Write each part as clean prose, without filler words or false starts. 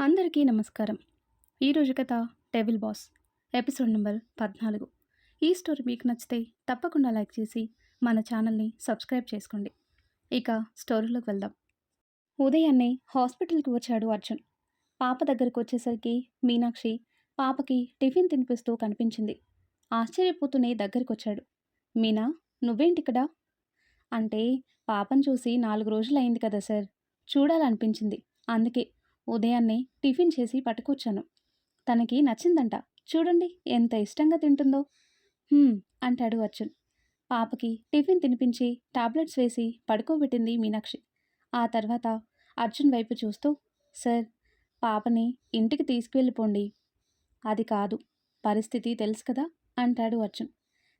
అందరికీ నమస్కారం. ఈరోజు కథ డెవిల్ బాస్ ఎపిసోడ్ నెంబర్ 14. ఈ స్టోరీ మీకు నచ్చితే తప్పకుండా లైక్ చేసి మన ఛానల్ని సబ్స్క్రైబ్ చేసుకోండి. ఇక స్టోరీలోకి వెళ్దాం. ఉదయాన్నే హాస్పిటల్కి వచ్చాడు అర్జున్. పాప దగ్గరికి వచ్చేసరికి మీనాక్షి పాపకి టిఫిన్ తినిపిస్తూ కనిపించింది. ఆశ్చర్యపోతూనే దగ్గరికి వచ్చాడు. మీనా, నువ్వేంటిక్కడ? అంటే పాపను చూసి 4 రోజులైంది కదా సార్, చూడాలనిపించింది. అందుకే ఉదయాన్నే టిఫిన్ చేసి పట్టుకొచ్చాను. తనకి నచ్చిందంట. చూడండి ఎంత ఇష్టంగా తింటుందో. అంటాడు అర్జున్. పాపకి టిఫిన్ తినిపించి టాబ్లెట్స్ వేసి పడుకోబెట్టింది మీనాక్షి. ఆ తర్వాత అర్జున్ వైపు చూస్తూ, సార్, పాపని ఇంటికి తీసుకువెళ్ళిపోండి. అది కాదు, పరిస్థితి తెలుసు కదా అంటాడు అర్జున్.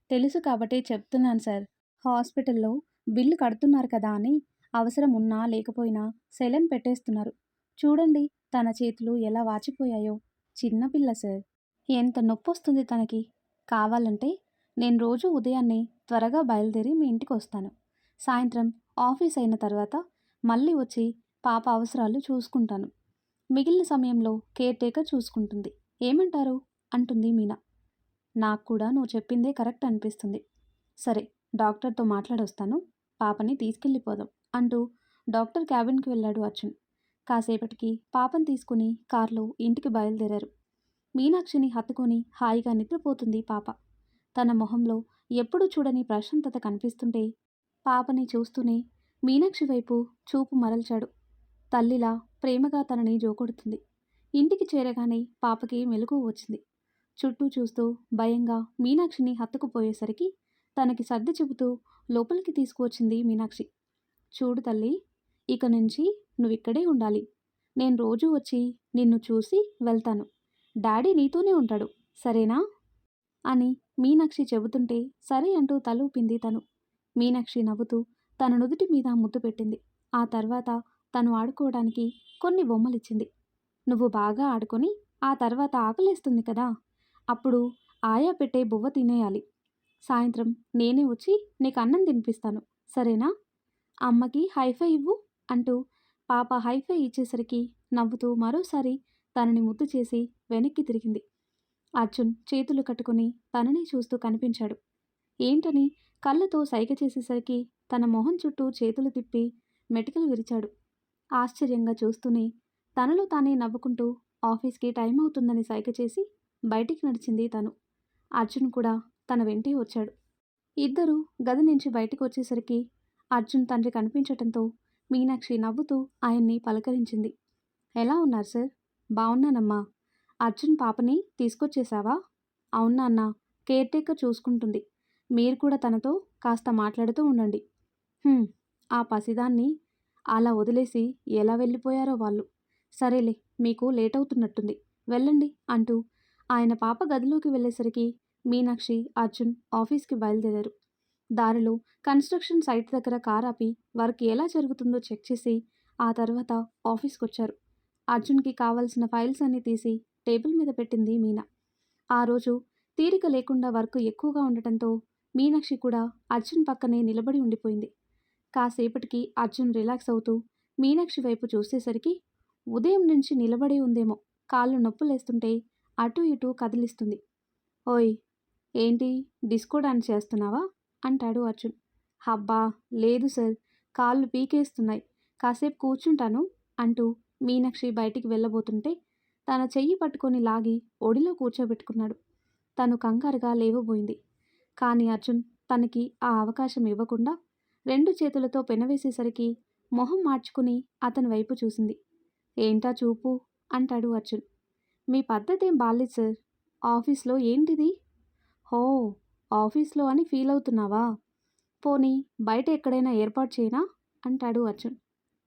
తెలుసు కాబట్టే చెప్తున్నాను సార్. హాస్పిటల్లో బిల్లు కడుతున్నారు కదా అని అవసరం ఉన్నా లేకపోయినా సెలన్ పెట్టేస్తున్నారు. చూడండి తన చేతులు ఎలా వాచిపోయాయో. చిన్నపిల్ల సార్, ఎంత నొప్పొస్తుంది తనకి. కావాలంటే నేను రోజు ఉదయాన్నే త్వరగా బయలుదేరి మీ ఇంటికి వస్తాను. సాయంత్రం ఆఫీస్ అయిన తర్వాత మళ్ళీ వచ్చి పాప అవసరాలు చూసుకుంటాను. మిగిలిన సమయంలో కేర్ టేకర్ చూసుకుంటుంది. ఏమంటారు అంటుంది మీనా. నాకు కూడా నువ్వు చెప్పిందే కరెక్ట్ అనిపిస్తుంది. సరే, డాక్టర్తో మాట్లాడొస్తాను, పాపని తీసుకెళ్ళిపోదాం అంటూ డాక్టర్ క్యాబిన్కి వెళ్ళాడు అర్జున్. కాసేపటికి పాపను తీసుకుని కారులో ఇంటికి బయలుదేరారు. మీనాక్షిని హత్తుకొని హాయిగా నిద్రపోతుంది పాప. తన మొహంలో ఎప్పుడూ చూడని ప్రశాంతత కనిపిస్తుంటే పాపని చూస్తూనే మీనాక్షి వైపు చూపు మరల్చాడు. తల్లిలా ప్రేమగా తనని జోకొడుతుంది. ఇంటికి చేరగానే పాపకి మెలకువ వచ్చింది. చుట్టూ చూస్తూ భయంగా మీనాక్షిని హత్తుకుపోయేసరికి తనకి సర్ది చెబుతూ లోపలికి తీసుకువచ్చింది మీనాక్షి. చూడు తల్లి, ఇక నుంచి నువ్విక్కడే ఉండాలి. నేను రోజూ వచ్చి నిన్ను చూసి వెళ్తాను. డాడీ నీతోనే ఉంటాడు, సరేనా అని మీనాక్షి చెబుతుంటే సరే అంటూ తల ఊపింది తను. మీనాక్షి నవ్వుతూ తన నుదుటి మీద ముద్దు పెట్టింది. ఆ తర్వాత తను ఆడుకోవడానికి కొన్ని బొమ్మలిచ్చింది. నువ్వు బాగా ఆడుకొని ఆ తర్వాత ఆకలేస్తుంది కదా, అప్పుడు ఆయా పెట్టే బువ్వ తినేయాలి. సాయంత్రం నేనే వచ్చి నీకు అన్నం తినిపిస్తాను, సరేనా? అమ్మకి హైఫై ఇవ్వు అంటూ పాప హైఫై ఇచ్చేసరికి నవ్వుతూ మరోసారి తనని ముద్దు చేసి వెనక్కి తిరిగింది. అర్జున్ చేతులు కట్టుకుని తనని చూస్తూ కనిపించాడు. ఏంటని కళ్ళతో సైగ చేసేసరికి తన మొహం చుట్టూ చేతులు తిప్పి మెటికలు విరిచాడు. ఆశ్చర్యంగా చూస్తూనే తనలో తానే నవ్వుకుంటూ ఆఫీస్కి టైం అవుతుందని సైగ చేసి బయటికి నడిచింది తను. అర్జున్ కూడా తన వెంటే వచ్చాడు. ఇద్దరూ గది నుంచి బయటికి వచ్చేసరికి అర్జున్ తండ్రి కనిపించటంతో మీనాక్షి నవ్వుతూ ఆయన్ని పలకరించింది. ఎలా ఉన్నారు సార్? బాగున్నానమ్మా. అర్జున్ పాపని తీసుకొచ్చేశావా? అవునా అన్న, కేర్ టేకర్ చూసుకుంటుంది. మీరు కూడా తనతో కాస్త మాట్లాడుతూ ఉండండి. ఆ పసిదాన్ని అలా వదిలేసి ఎలా వెళ్ళిపోయారో వాళ్ళు. సరేలే, మీకు లేట్ అవుతున్నట్టుంది, వెళ్ళండి అంటూ ఆయన పాప గదిలోకి వెళ్ళేసరికి మీనాక్షి, అర్జున్ ఆఫీస్కి బయలుదేరారు. దారిలో కన్స్ట్రక్షన్ సైట్ దగ్గర కార్ ఆపి వర్క్ ఎలా జరుగుతుందో చెక్ చేసి ఆ తర్వాత ఆఫీస్కి వచ్చారు. అర్జున్కి కావాల్సిన ఫైల్స్ అన్నీ తీసి టేబుల్ మీద పెట్టింది మీనా. ఆ రోజు తీరిక లేకుండా వర్క్ ఎక్కువగా ఉండటంతో మీనాక్షి కూడా అర్జున్ పక్కనే నిలబడి ఉండిపోయింది. కాసేపటికి అర్జున్ రిలాక్స్ అవుతూ మీనాక్షి వైపు చూసేసరికి ఉదయం నుంచి నిలబడి ఉందేమో, కాళ్ళు నొప్పులేస్తుంటే అటు ఇటు కదిలిస్తుంది. ఓయ్, ఏంటి డిస్కో డాన్స్ చేస్తున్నావా అంటాడు అర్జున్. హబ్బా లేదు సార్, కాళ్ళు పీకేస్తున్నాయి, కాసేపు కూర్చుంటాను అంటూ మీనాక్షి బయటికి వెళ్ళబోతుంటే తన చెయ్యి పట్టుకొని లాగి ఒడిలో కూర్చోబెట్టుకున్నాడు. తను కంగారుగా లేవబోయింది. కానీ అర్జున్ తనకి ఆ అవకాశం ఇవ్వకుండా 2 చేతులతో పెనవేసేసరికి మొహం మార్చుకుని అతని వైపు చూసింది. ఏంటా చూపు అంటాడు అర్జున్. మీ పద్ధతి ఏం బాలేదు సార్. ఆఫీస్లో ఏంటిది? హో, ఆఫీస్లో అని ఫీల్ అవుతున్నావా? పోనీ బయట ఎక్కడైనా ఏర్పాటు చేయనా అంటాడు అర్జున్.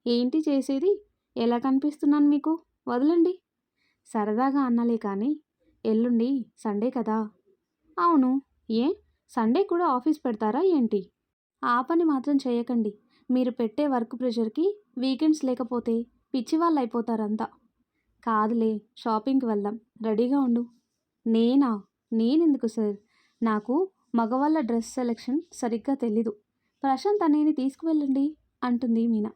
ఏంటి చేసేది? ఎలా కనిపిస్తున్నాను మీకు? వదలండి. సరదాగా అన్నలే కానీ ఎల్లుండి సండే కదా. అవును, ఏ సండే కూడా ఆఫీస్ పెడతారా ఏంటి? ఆ పని మాత్రం చేయకండి. మీరు పెట్టే వర్క్ ప్రెషర్కి వీకెండ్స్ లేకపోతే పిచ్చివాళ్ళు అయిపోతారంతా. కాదులే, షాపింగ్కి వెళ్దాం, రెడీగా ఉండు. నేనా? నేనెందుకు సార్? నాకు మగవాళ్ళ డ్రెస్ సెలెక్షన్ సరిగ్గా తెలీదు. ప్రశాంత్ అనేని తీసుకువెళ్ళండి అంటుంది మీనా.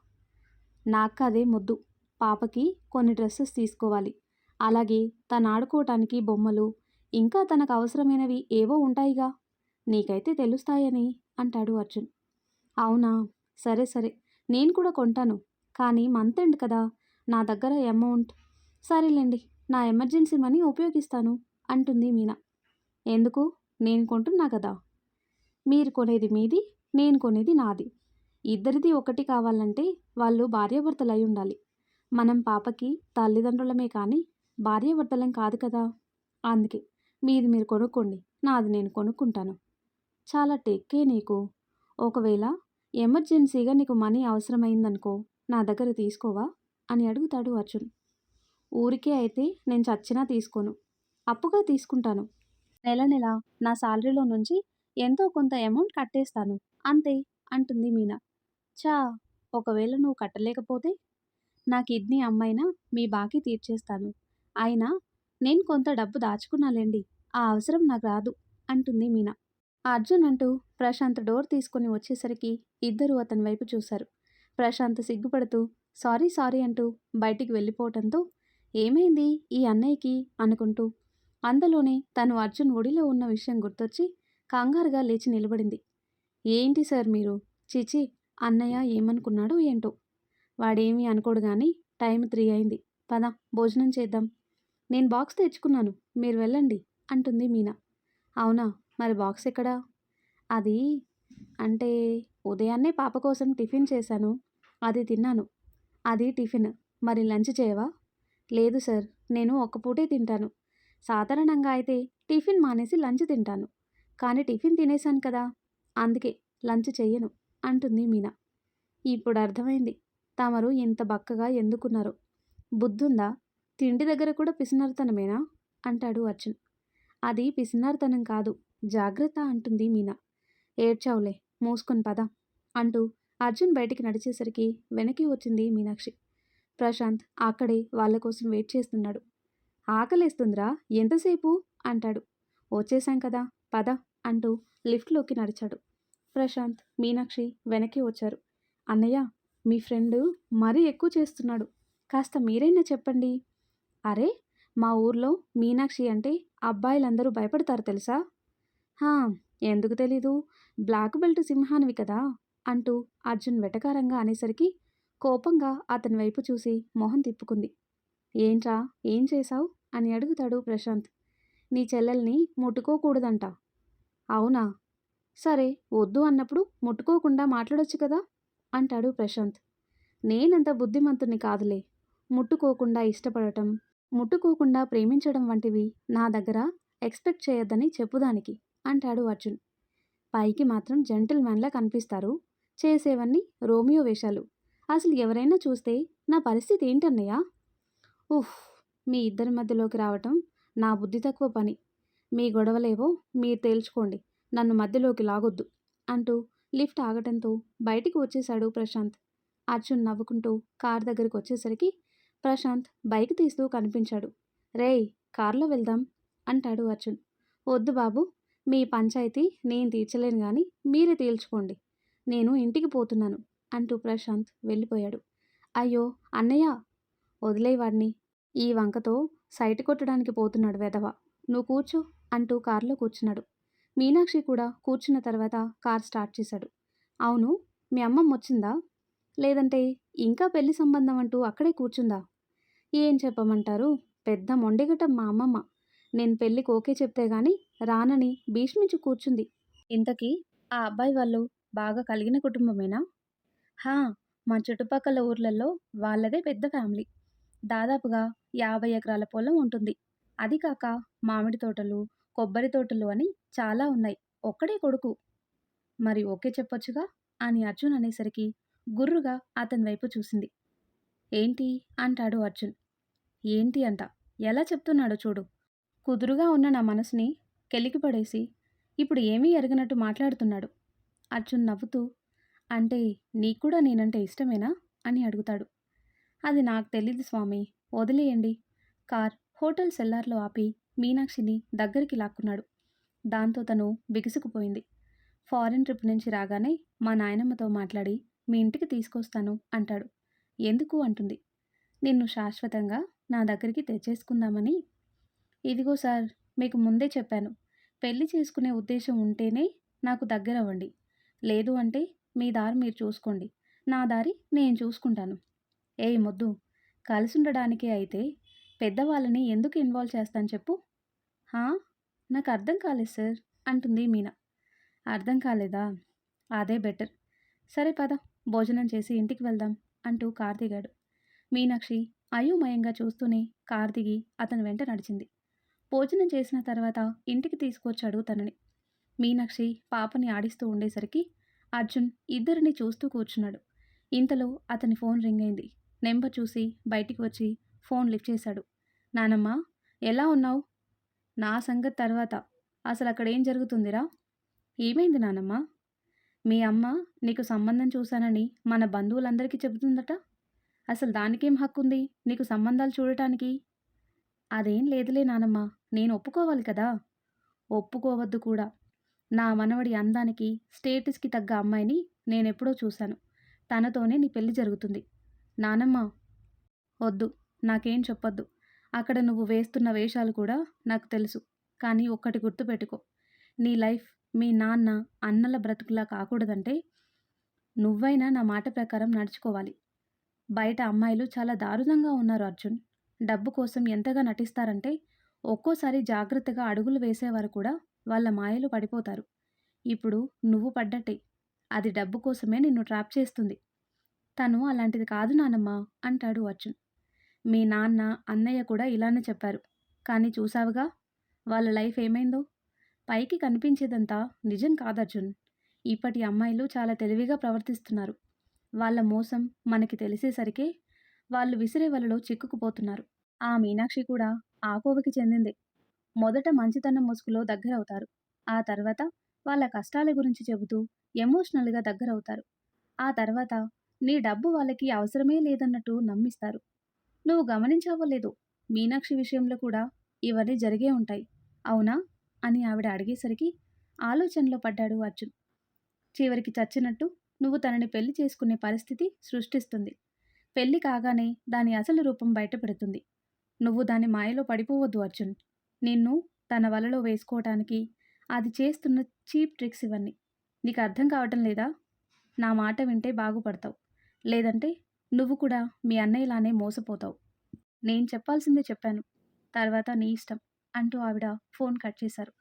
నాకు అదే మొద్దు. పాపకి కొన్ని డ్రెస్సెస్ తీసుకోవాలి. అలాగే తను ఆడుకోవటానికి బొమ్మలు, ఇంకా తనకు అవసరమైనవి ఏవో ఉంటాయిగా. నీకైతే తెలుస్తాయని అంటాడు అర్జున్. అవునా? సరే సరే, నేను కూడా కొంటాను. కానీ మంత్ ఎండ్ కదా, నా దగ్గర అమౌంట్. సరేలేండి, నా ఎమర్జెన్సీ మనీ ఉపయోగిస్తాను అంటుంది మీనా. ఎందుకు? నేను కొంటున్నా కదా. మీరు కొనేది మీది, నేను కొనేది నాది. ఇద్దరిది ఒకటి కావాలంటే వాళ్ళు భార్యాభర్తలు అయి ఉండాలి. మనం పాపకి తల్లిదండ్రులమే కానీ భార్యాభర్తలం కాదు కదా. అందుకే మీది మీరు కొనుక్కోండి, నాది నేను కొనుక్కుంటాను. చాలా టెక్కే నీకు. ఒకవేళ ఎమర్జెన్సీగా నీకు మనీ అవసరమైందనుకో, నా దగ్గర తీసుకోవా అని అడుగుతాడు అర్జున్. ఊరికే అయితే నేను చచ్చినా తీసుకోను, అప్పుగా తీసుకుంటాను. నెల నెల నా శాలరీలో నుంచి ఎంతో కొంత అమౌంట్ కట్టేస్తాను, అంతే అంటుంది మీనా. చా, ఒకవేళ నువ్వు కట్టలేకపోతే నా కిడ్నీ అమ్మైనా మీ బాకీ తీర్చేస్తాను. అయినా నేను కొంత డబ్బు దాచుకున్నాలేండి, ఆ అవసరం నాకు రాదు అంటుంది మీనా. అర్జున్ అంటూ ప్రశాంత్ డోర్ తీసుకుని వచ్చేసరికి ఇద్దరూ అతని వైపు చూశారు. ప్రశాంత్ సిగ్గుపడుతూ సారీ సారీ అంటూ బయటికి వెళ్ళిపోవటంతో ఏమైంది ఈ అన్నయ్యకి అనుకుంటూ అంతలోనే తను అర్జున్ ఒడిలో ఉన్న విషయం గుర్తొచ్చి కంగారుగా లేచి నిలబడింది. ఏంటి సార్ మీరు? చిచి, అన్నయ్య ఏమనుకున్నాడో ఏంటో. వాడేమీ అనుకోడు గాని టైం 3 అయింది. పద, భోజనం చేద్దాం. నేను బాక్స్ తెచ్చుకున్నాను, మీరు వెళ్ళండి అంటుంది మీనా. అవునా? మరి బాక్స్ ఎక్కడా? అది అంటే ఉదయాన్నే పాప కోసం టిఫిన్ చేశాను, అది తిన్నాను. అది టిఫిన్. మరి లంచ్ చేయవా? లేదు సార్, నేను ఒక్క పూటే తింటాను. సాధారణంగా అయితే టిఫిన్ మానేసి లంచ్ తింటాను. కానీ టిఫిన్ తినేశాను కదా, అందుకే లంచ్ చెయ్యను అంటుంది మీనా. ఇప్పుడు అర్థమైంది తమరు ఇంత బక్కగా ఎందుకున్నారో. బుద్ధుందా? తిండి దగ్గర కూడా పిసినారితనమేనా అంటాడు అర్జున్. అది పిసినారితనం కాదు, జాగ్రత్త అంటుంది మీనా. ఏడ్చావులే, మూసుకొని పద అంటూ అర్జున్ బయటికి నడిచేసరికి వెనక్కి వచ్చింది మీనాక్షి. ప్రశాంత్ అక్కడే వాళ్ళ కోసం వెయిట్ చేస్తున్నాడు. ఆకలేస్తుందిరా, ఎంతసేపు అంటాడు. వచ్చేసాం కదా, పద అంటూ లిఫ్ట్లోకి నడిచాడు. ప్రశాంత్, మీనాక్షి వెనక్కి వచ్చారు. అన్నయ్య, మీ ఫ్రెండ్ మరీ ఎక్కువ చేస్తున్నాడు, కాస్త మీరైనా చెప్పండి. అరే, మా ఊర్లో మీనాక్షి అంటే అబ్బాయిలందరూ భయపడతారు తెలుసా? హా, ఎందుకు తెలీదు, బ్లాక్ బెల్ట్ సింహానివి కదా అంటూ అర్జున్ వెటకారంగా అనేసరికి కోపంగా అతని వైపు చూసి మొహం తిప్పుకుంది. ఏంట్రా, ఏం చేశావు అని అడుగుతాడు ప్రశాంత్. నీ చెల్లెల్ని ముట్టుకోకూడదంట. అవునా? సరే, వద్దు అన్నప్పుడు ముట్టుకోకుండా మాట్లాడొచ్చు కదా అంటాడు ప్రశాంత్. నేనంత బుద్ధిమంతుని కాదులే. ముట్టుకోకుండా ఇష్టపడటం, ముట్టుకోకుండా ప్రేమించడం వంటివి నా దగ్గర ఎక్స్పెక్ట్ చేయొద్దని చెప్పుదానికి అంటాడు అర్జున్. పైకి మాత్రం జెంటిల్మెన్లా కనిపిస్తారు, చేసేవన్నీ రోమియో వేషాలు. అసలు ఎవరైనా చూస్తే నా పరిస్థితి ఏంటన్నయ్యా? ఉఫ్, మీ ఇద్దరి మధ్యలోకి రావటం నా బుద్ధి తక్కువ పని. మీ గొడవలేవో మీరు తేల్చుకోండి, నన్ను మధ్యలోకి లాగొద్దు అంటూ లిఫ్ట్ ఆగటంతో బయటికి వచ్చేశాడు ప్రశాంత్. అర్జున్ నవ్వుకుంటూ కార్ దగ్గరికి వచ్చేసరికి ప్రశాంత్ బైక్ తీస్తూ కనిపించాడు. రేయ్, కార్లో వెళ్దాం అంటాడు అర్జున్. వద్దు బాబు, మీ పంచాయతీ నేను తీర్చలేను కానీ మీరే తేల్చుకోండి, నేను ఇంటికి పోతున్నాను అంటూ ప్రశాంత్ వెళ్ళిపోయాడు. అయ్యో అన్నయ్య, వదిలేయ్ వాడిని, ఈ వంకతో సైట్ కొట్టడానికి పోతున్నాడు వెధవ, నువ్వు కూర్చో అంటూ కారులో కూర్చున్నాడు. మీనాక్షి కూడా కూర్చున్న తర్వాత కార్ స్టార్ట్ చేశాడు. అవును, మీ అమ్మమ్మ వచ్చిందా? లేదంటే ఇంకా పెళ్లి సంబంధం అంటూ అక్కడే కూర్చుందా? ఏం చెప్పమంటారు, పెద్ద మొండిగటం మా అమ్మమ్మ. నేను పెళ్ళికి ఓకే చెప్తే గాని రానని భీష్మించి కూర్చుంది. ఇంతకీ ఆ అబ్బాయి వాళ్ళు బాగా కలిగిన కుటుంబమేనా? హా, మా చుట్టుపక్కల ఊర్లలో వాళ్ళదే పెద్ద ఫ్యామిలీ. దాదాపుగా 50 ఎకరాల పొలం ఉంటుంది. అది కాక మామిడి తోటలు, కొబ్బరి తోటలు అని చాలా ఉన్నాయి. ఒక్కడే కొడుకు. మరి ఓకే చెప్పొచ్చుగా అని అర్జున్ అనేసరికి గుర్రుగా అతని వైపు చూసింది. ఏంటి అంటాడు అర్జున్. ఏంటి అంట, ఎలా చెప్తున్నాడో చూడు. కుదురుగా ఉన్న నా మనసుని కెలికిపడేసి ఇప్పుడు ఏమీ ఎరగనట్టు మాట్లాడుతున్నాడు. అర్జున్ నవ్వుతూ, అంటే నీకు కూడా నేనంటే ఇష్టమేనా అని అడుగుతాడు. అది నాకు తెలీదు స్వామి, వదిలేయండి. కార్ హోటల్ సెల్లార్లో ఆపి మీనాక్షిని దగ్గరికి లాక్కున్నాడు. దాంతో తను బిగుసుకుపోయింది. ఫారిన్ ట్రిప్ నుంచి రాగానే మా నాయనమ్మతో మాట్లాడి మీ ఇంటికి తీసుకొస్తాను అంటాడు. ఎందుకు అంటుంది. నిన్ను శాశ్వతంగా నా దగ్గరికి తెచ్చేసుకుందామని. ఇదిగో సార్, మీకు ముందే చెప్పాను. పెళ్లి చేసుకునే ఉద్దేశం ఉంటేనే నాకు దగ్గరవ్వండి. లేదు అంటే మీ దారి మీరు చూసుకోండి. నా దారి నేను చూసుకుంటాను. ఏయ్ మొద్దు, కలిసుండడానికే అయితే పెద్దవాళ్ళని ఎందుకు ఇన్వాల్వ్ చేస్తాను చెప్పు? హా? నాకు అర్థం కాలేదు సార్ అంటుంది మీనా. అర్థం కాలేదా? అదే బెటర్. సరే పద, భోజనం చేసి ఇంటికి వెళ్దాం అంటూ కారు దిగాడు. మీనాక్షి అయోమయంగా చూస్తూనే కారు దిగి అతని వెంట నడిచింది. భోజనం చేసిన తర్వాత ఇంటికి తీసుకొచ్చాడు తనని. మీనాక్షి పాపని ఆడిస్తూ ఉండేసరికి అర్జున్ ఇద్దరిని చూస్తూ కూర్చున్నాడు. ఇంతలో అతని ఫోన్ రింగ్ అయింది. నెంబర్ చూసి బయటికి వచ్చి ఫోన్ లిఫ్ట్ చేశాడు. నానమ్మ, ఎలా ఉన్నావు? నా సంగతి తర్వాత, అసలు అక్కడ ఏం జరుగుతుందిరా? ఏమైంది నానమ్మ? మీ అమ్మ నీకు సంబంధం చూశానని మన బంధువులందరికీ చెబుతుందట. అసలు దానికేం హక్కుంది నీకు సంబంధాలు చూడటానికి? అదేం లేదులే నానమ్మ, నేను ఒప్పుకోవాలి కదా. ఒప్పుకోవద్దు కూడా. నా మనవడి అందానికి స్టేటస్కి తగ్గ అమ్మాయిని నేనెప్పుడో చూశాను. తనతోనే నీ పెళ్లి జరుగుతుంది. నానమ్మ, వద్దు, నాకేం చెప్పొద్దు. అక్కడ నువ్వు వేస్తున్న వేషాలు కూడా నాకు తెలుసు. కానీ ఒక్కటి గుర్తుపెట్టుకో, నీ లైఫ్ మీ నాన్న అన్నల బ్రతుకులా కాకూడదంటే నువ్వైనా నా మాట ప్రకారం నడుచుకోవాలి. బయట అమ్మాయిలు చాలా దారుణంగా ఉన్నారు అర్జున్. డబ్బు కోసం ఎంతగా నటిస్తారంటే ఒక్కోసారి జాగ్రత్తగా అడుగులు వేసేవారు కూడా వాళ్ళ మాయలో పడిపోతారు. ఇప్పుడు నువ్వు పడ్డట్టే. అది డబ్బు కోసమే నిన్ను ట్రాప్ చేస్తుంది. తను అలాంటిది కాదు నానమ్మ అంటాడు అర్జున్. మీ నాన్న, అన్నయ్య కూడా ఇలానే చెప్పారు. కానీ చూసావుగా వాళ్ళ లైఫ్ ఏమైందో. పైకి కనిపించేదంతా నిజం కాదర్జున్. ఇప్పటి అమ్మాయిలు చాలా తెలివిగా ప్రవర్తిస్తున్నారు. వాళ్ళ మోసం మనకి తెలిసేసరికే వాళ్ళు విసిరే వలలో చిక్కుకుపోతున్నారు. ఆ మీనాక్షి కూడా ఆ కోవకి చెందిందే. మొదట మంచితనం ముసుగులో దగ్గరవుతారు. ఆ తర్వాత వాళ్ళ కష్టాల గురించి చెబుతూ ఎమోషనల్గా దగ్గరవుతారు. ఆ తర్వాత నీ డబ్బు వాళ్ళకి అవసరమే లేదన్నట్టు నమ్మిస్తారు. నువ్వు గమనించావో లేదో, మీనాక్షి విషయంలో కూడా ఇవన్నీ జరిగే ఉంటాయి. అవునా అని ఆవిడ అడిగేసరికి ఆలోచనలో పడ్డాడు అర్జున్. చివరికి చచ్చినట్టు నువ్వు తనని పెళ్లి చేసుకునే పరిస్థితి సృష్టిస్తుంది. పెళ్లి కాగానే దాని అసలు రూపం బయటపెడుతుంది. నువ్వు దాని మాయలో పడిపోవద్దు అర్జున్. నిన్ను తన వలలో వేసుకోవటానికి అది చేస్తున్న చీప్ ట్రిక్స్ ఇవన్నీ. నీకు అర్థం కావటం లేదా? నా మాట వింటే బాగుపడతావు. లేదంటే నువ్వు కూడా మీ అన్నయ్యలానే మోసపోతావు. నేను చెప్పాల్సిందే చెప్పాను. తర్వాత నీ ఇష్టం అంటూ ఆవిడ ఫోన్ కట్ చేశారు.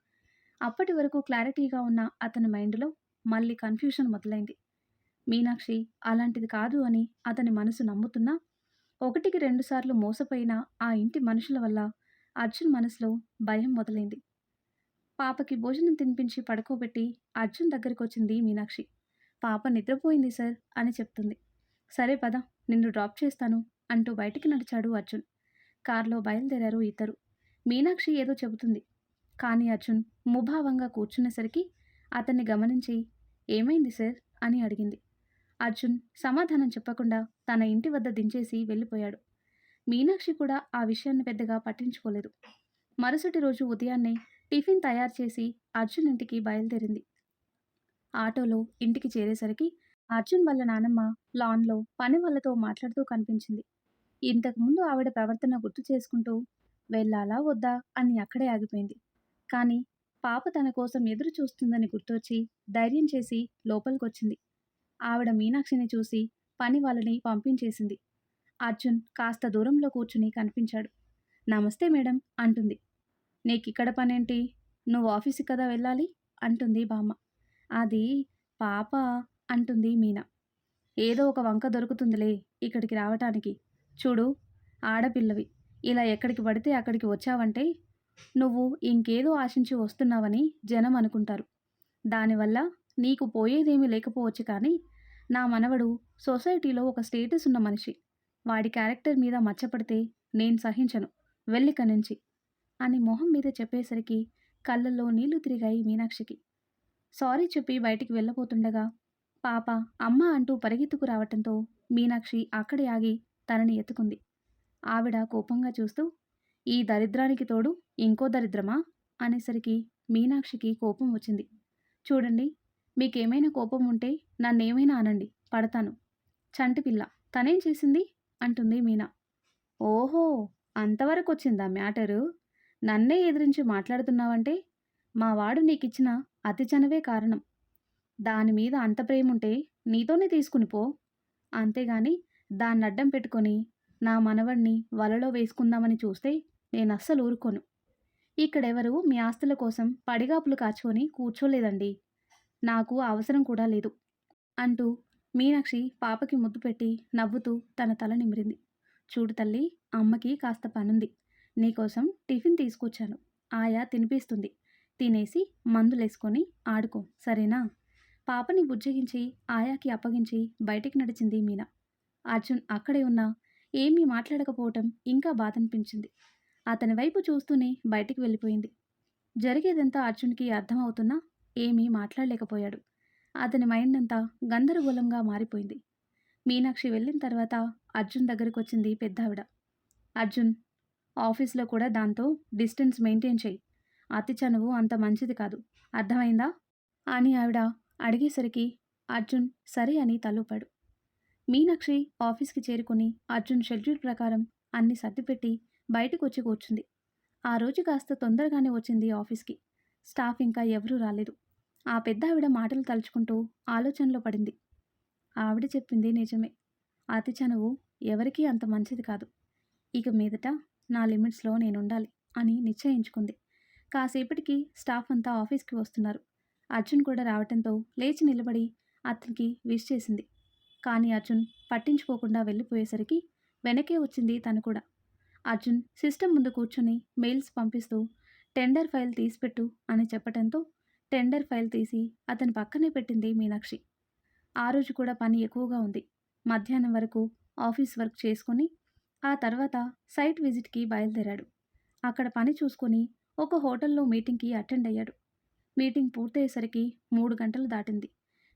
అప్పటి వరకు క్లారిటీగా ఉన్న అతని మైండ్లో మళ్ళీ కన్ఫ్యూషన్ మొదలైంది. మీనాక్షి అలాంటిది కాదు అని అతని మనసు నమ్ముతున్నా, ఒకటికి రెండుసార్లు మోసపోయిన ఆ ఇంటి మనుషుల వల్ల అర్జున్ మనసులో భయం మొదలైంది. పాపకి భోజనం తినిపించి పడుకోబెట్టి అర్జున్ దగ్గరికి వచ్చింది మీనాక్షి. పాప నిద్రపోయింది సార్ అని చెప్తుంది. సరే పద, నిన్ను డ్రాప్ చేస్తాను అంటూ బయటికి నడిచాడు అర్జున్. కారులో బయలుదేరారు ఇద్దరు. మీనాక్షి ఏదో చెబుతుంది. కానీ అర్జున్ ముభావంగా కూర్చునేసరికి అతన్ని గమనించి ఏమైంది సార్ అని అడిగింది. అర్జున్ సమాధానం చెప్పకుండా తన ఇంటి వద్ద దించేసి వెళ్ళిపోయాడు. మీనాక్షి కూడా ఆ విషయాన్ని పెద్దగా పట్టించుకోలేదు. మరుసటి రోజు ఉదయాన్నే టిఫిన్ తయారు చేసి అర్జున్ ఇంటికి బయలుదేరింది. ఆటోలో ఇంటికి చేరేసరికి అర్జున్ వాళ్ళ నానమ్మ లాన్లో పని వాళ్ళతో మాట్లాడుతూ కనిపించింది. ఇంతకుముందు ఆవిడ ప్రవర్తన గుర్తు చేసుకుంటూ వెళ్ళాలా వద్దా అని అక్కడే ఆగిపోయింది. కానీ పాప తన కోసం ఎదురు చూస్తుందని గుర్తొచ్చి ధైర్యం చేసి లోపలికొచ్చింది. ఆవిడ మీనాక్షిని చూసి పని వాళ్ళని పంపించేసింది. అర్జున్ కాస్త దూరంలో కూర్చుని కనిపించాడు. నమస్తే మేడం అంటుంది. నీకిక్కడ పనేంటి? నువ్వు ఆఫీస్కి కదా వెళ్ళాలి అంటుంది బామ్మ. అది పాప అంటుంది మీనా. ఏదో ఒక వంక దొరుకుతుందిలే ఇక్కడికి రావటానికి. చూడు, ఆడపిల్లవి ఇలా ఎక్కడికి పడితే అక్కడికి వచ్చావంటే నువ్వు ఇంకేదో ఆశించి వస్తున్నావని జనం అనుకుంటారు. దానివల్ల నీకు పోయేదేమీ లేకపోవచ్చు, కానీ నా మనవడు సొసైటీలో ఒక స్టేటస్ ఉన్న మనిషి. వాడి క్యారెక్టర్ మీద మచ్చపడితే నేను సహించను. వెళ్ళిక్కడి నుంచి అని మొహం మీద చెప్పేసరికి కళ్ళల్లో నీళ్లు తిరిగాయి మీనాక్షికి. సారీ చెప్పి బయటికి వెళ్ళబోతుండగా పాప అమ్మ అంటూ పరిగెత్తుకు రావటంతో మీనాక్షి అక్కడే ఆగి తనని ఎత్తుకుంది. ఆవిడ కోపంగా చూస్తూ, ఈ దరిద్రానికి తోడు ఇంకో దరిద్రమా అనేసరికి మీనాక్షికి కోపం వచ్చింది. చూడండి, మీకేమైనా కోపం ఉంటే నన్నేమైనా అనండి, పడతాను. చంటిపిల్ల తనేం చేసింది అంటుంది మీనా. ఓహో! అంతవరకొచ్చిందా మ్యాటరు? నన్నే ఎదిరించి మాట్లాడుతున్నావంటే, మా వాడు నీకిచ్చిన అతి చనువే కారణం. దాని మీద అంత ప్రేముంటే నీతోనే తీసుకుని పో. అంతేగాని దాన్నడ్డం పెట్టుకొని, నా మనవడిని వలలో వేసుకుందామని చూస్తే నేనస్సలు ఊరుకోను. ఇక్కడెవరు మీ ఆస్తుల కోసం పడిగాపులు కాచుకొని కూర్చోలేదండి. నాకు ఆ అవసరం కూడా లేదు. అంటూ మీనాక్షి పాపకి ముద్దు పెట్టి నవ్వుతూ తన తల నిమిరింది. చూడు తల్లి, అమ్మకి కాస్త పనుంది. నీకోసం టిఫిన్ తీసుకొచ్చాను. ఆయా తినిపిస్తుంది. తినేసి మందులేసుకొని ఆడుకో, సరేనా? పాపని బుజ్జగించి ఆయాకి అప్పగించి బయటికి నడిచింది మీనా. అర్జున్ అక్కడే ఉన్నా ఏమీ మాట్లాడకపోవటం ఇంకా బాధనిపించింది. అతని వైపు చూస్తూనే బయటికి వెళ్ళిపోయింది. జరిగేదంతా అర్జున్కి అర్థమవుతున్నా ఏమీ మాట్లాడలేకపోయాడు. అతని మైండ్ అంతా గందరగోళంగా మారిపోయింది. మీనాక్షి వెళ్ళిన తర్వాత అర్జున్ దగ్గరకొచ్చింది పెద్దావిడ. అర్జున్, ఆఫీస్లో కూడా దాంతో డిస్టెన్స్ మెయింటైన్ చెయ్యి. అతి చనువు అంత మంచిది కాదు. అర్థమైందా? అని ఆవిడ అడిగేసరికి అర్జున్ సరే అని తలూపాడు. మీనాక్షి ఆఫీస్కి చేరుకుని అర్జున్ షెడ్యూల్ ప్రకారం అన్ని సర్దిపెట్టి బయటకొచ్చి కూర్చుంది. ఆ రోజు కాస్త తొందరగానే వచ్చింది ఆఫీస్కి. స్టాఫ్ ఇంకా ఎవరూ రాలేదు. ఆ పెద్దావిడ మాటలు తలుచుకుంటూ ఆలోచనలో పడింది. ఆవిడ చెప్పింది నిజమే. అతి చనువు ఎవరికీ అంత మంచిది కాదు. ఇక మీదట నా లిమిట్స్లో నేనుండాలి అని నిశ్చయించుకుంది. కాసేపటికి స్టాఫ్ అంతా ఆఫీస్కి వస్తున్నారు. అర్జున్ కూడా రావటంతో లేచి నిలబడి అతనికి విష్ చేసింది. కానీ అర్జున్ పట్టించుకోకుండా వెళ్ళిపోయేసరికి వెనకే వచ్చింది తను కూడా. అర్జున్ సిస్టమ్ ముందు కూర్చుని మెయిల్స్ పంపిస్తూ టెండర్ ఫైల్ తీసిపెట్టు అని చెప్పటంతో టెండర్ ఫైల్ తీసి అతని పక్కనే పెట్టింది మీనాక్షి. ఆ రోజు కూడా పని ఎక్కువగా ఉంది. మధ్యాహ్నం వరకు ఆఫీస్ వర్క్ చేసుకొని ఆ తర్వాత సైట్ విజిట్కి బయలుదేరాడు. అక్కడ పని చూసుకొని ఒక హోటల్లో మీటింగ్కి అటెండ్ అయ్యాడు. మీటింగ్ పూర్తయ్యేసరికి 3 గంటలు దాటింది.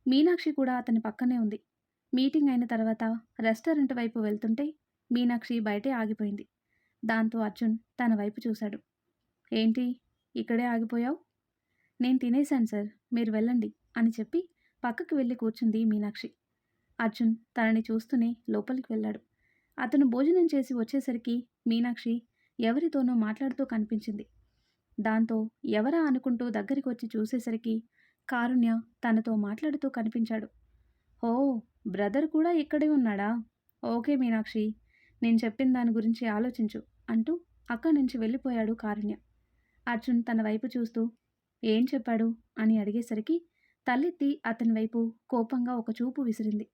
మీనాక్షి కూడా అతని పక్కనే ఉంది. మీటింగ్ అయిన తర్వాత రెస్టారెంట్ వైపు వెళ్తుంటే మీనాక్షి బయటే ఆగిపోయింది. దాంతో అర్జున్ తన వైపు చూశాడు. ఏంటి, ఇక్కడే ఆగిపోయావు? నేను తినేశాను సార్, మీరు వెళ్ళండి అని చెప్పి పక్కకి వెళ్ళి కూర్చుంది మీనాక్షి. అర్జున్ తనని చూస్తూనే లోపలికి వెళ్ళాడు. అతను భోజనం చేసి వచ్చేసరికి మీనాక్షి ఎవరితోనో మాట్లాడుతూ కనిపించింది. దాంతో ఎవరా అనుకుంటూ దగ్గరికి వచ్చి చూసేసరికి కారుణ్య తనతో మాట్లాడుతూ కనిపించాడు. ఓ, బ్రదర్ కూడా ఇక్కడే ఉన్నాడా? ఓకే మీనాక్షి, నేను చెప్పిన దాని గురించి ఆలోచించు అంటూ అక్కడి నుంచి వెళ్ళిపోయాడు కారుణ్య. అర్జున్ తన వైపు చూస్తూ ఏం చెప్పాడు అని అడిగేసరికి తలెత్తి అతని వైపు కోపంగా ఒక చూపు విసిరింది.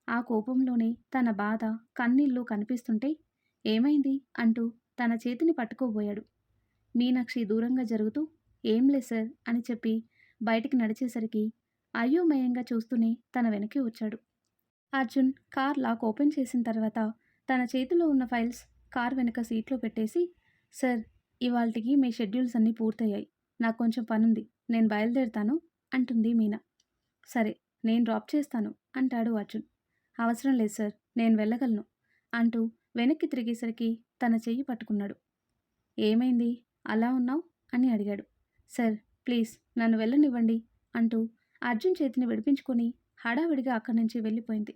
ఆ కోపంలోనే తన బాధ, కన్నీళ్లు కనిపిస్తుంటే ఏమైంది అంటూ తన చేతిని పట్టుకోబోయాడు. మీనాక్షి దూరంగా జరుగుతూ ఏం లేదు సార్ అని చెప్పి బయటికి నడిచేసరికి అయోమయంగా చూస్తూనే తన వెనక్కి వచ్చాడు. అర్జున్ కార్ లాక్ ఓపెన్ చేసిన తర్వాత తన చేతిలో ఉన్న ఫైల్స్ కార్ వెనక సీట్లో పెట్టేసి, సార్, ఇవాల్టికి మీ షెడ్యూల్స్ అన్నీ పూర్తయ్యాయి. నాకు కొంచెం పనుంది, నేను బయలుదేరుతాను అంటుంది మీనా. సరే, నేను డ్రాప్ చేస్తాను అంటాడు అర్జున్. అవసరం లేదు సార్, నేను వెళ్ళగలను అంటూ వెనక్కి తిరిగేసరికి తన చెయ్యి పట్టుకున్నాడు. ఏమైంది, అలా ఉన్నావు అని అడిగాడు. సార్, ప్లీజ్ నన్ను వెళ్ళనివ్వండి అంటూ అర్జున్ చేతిని విడిపించుకొని హడావిడిగా అక్కడి నుంచి వెళ్ళిపోయింది.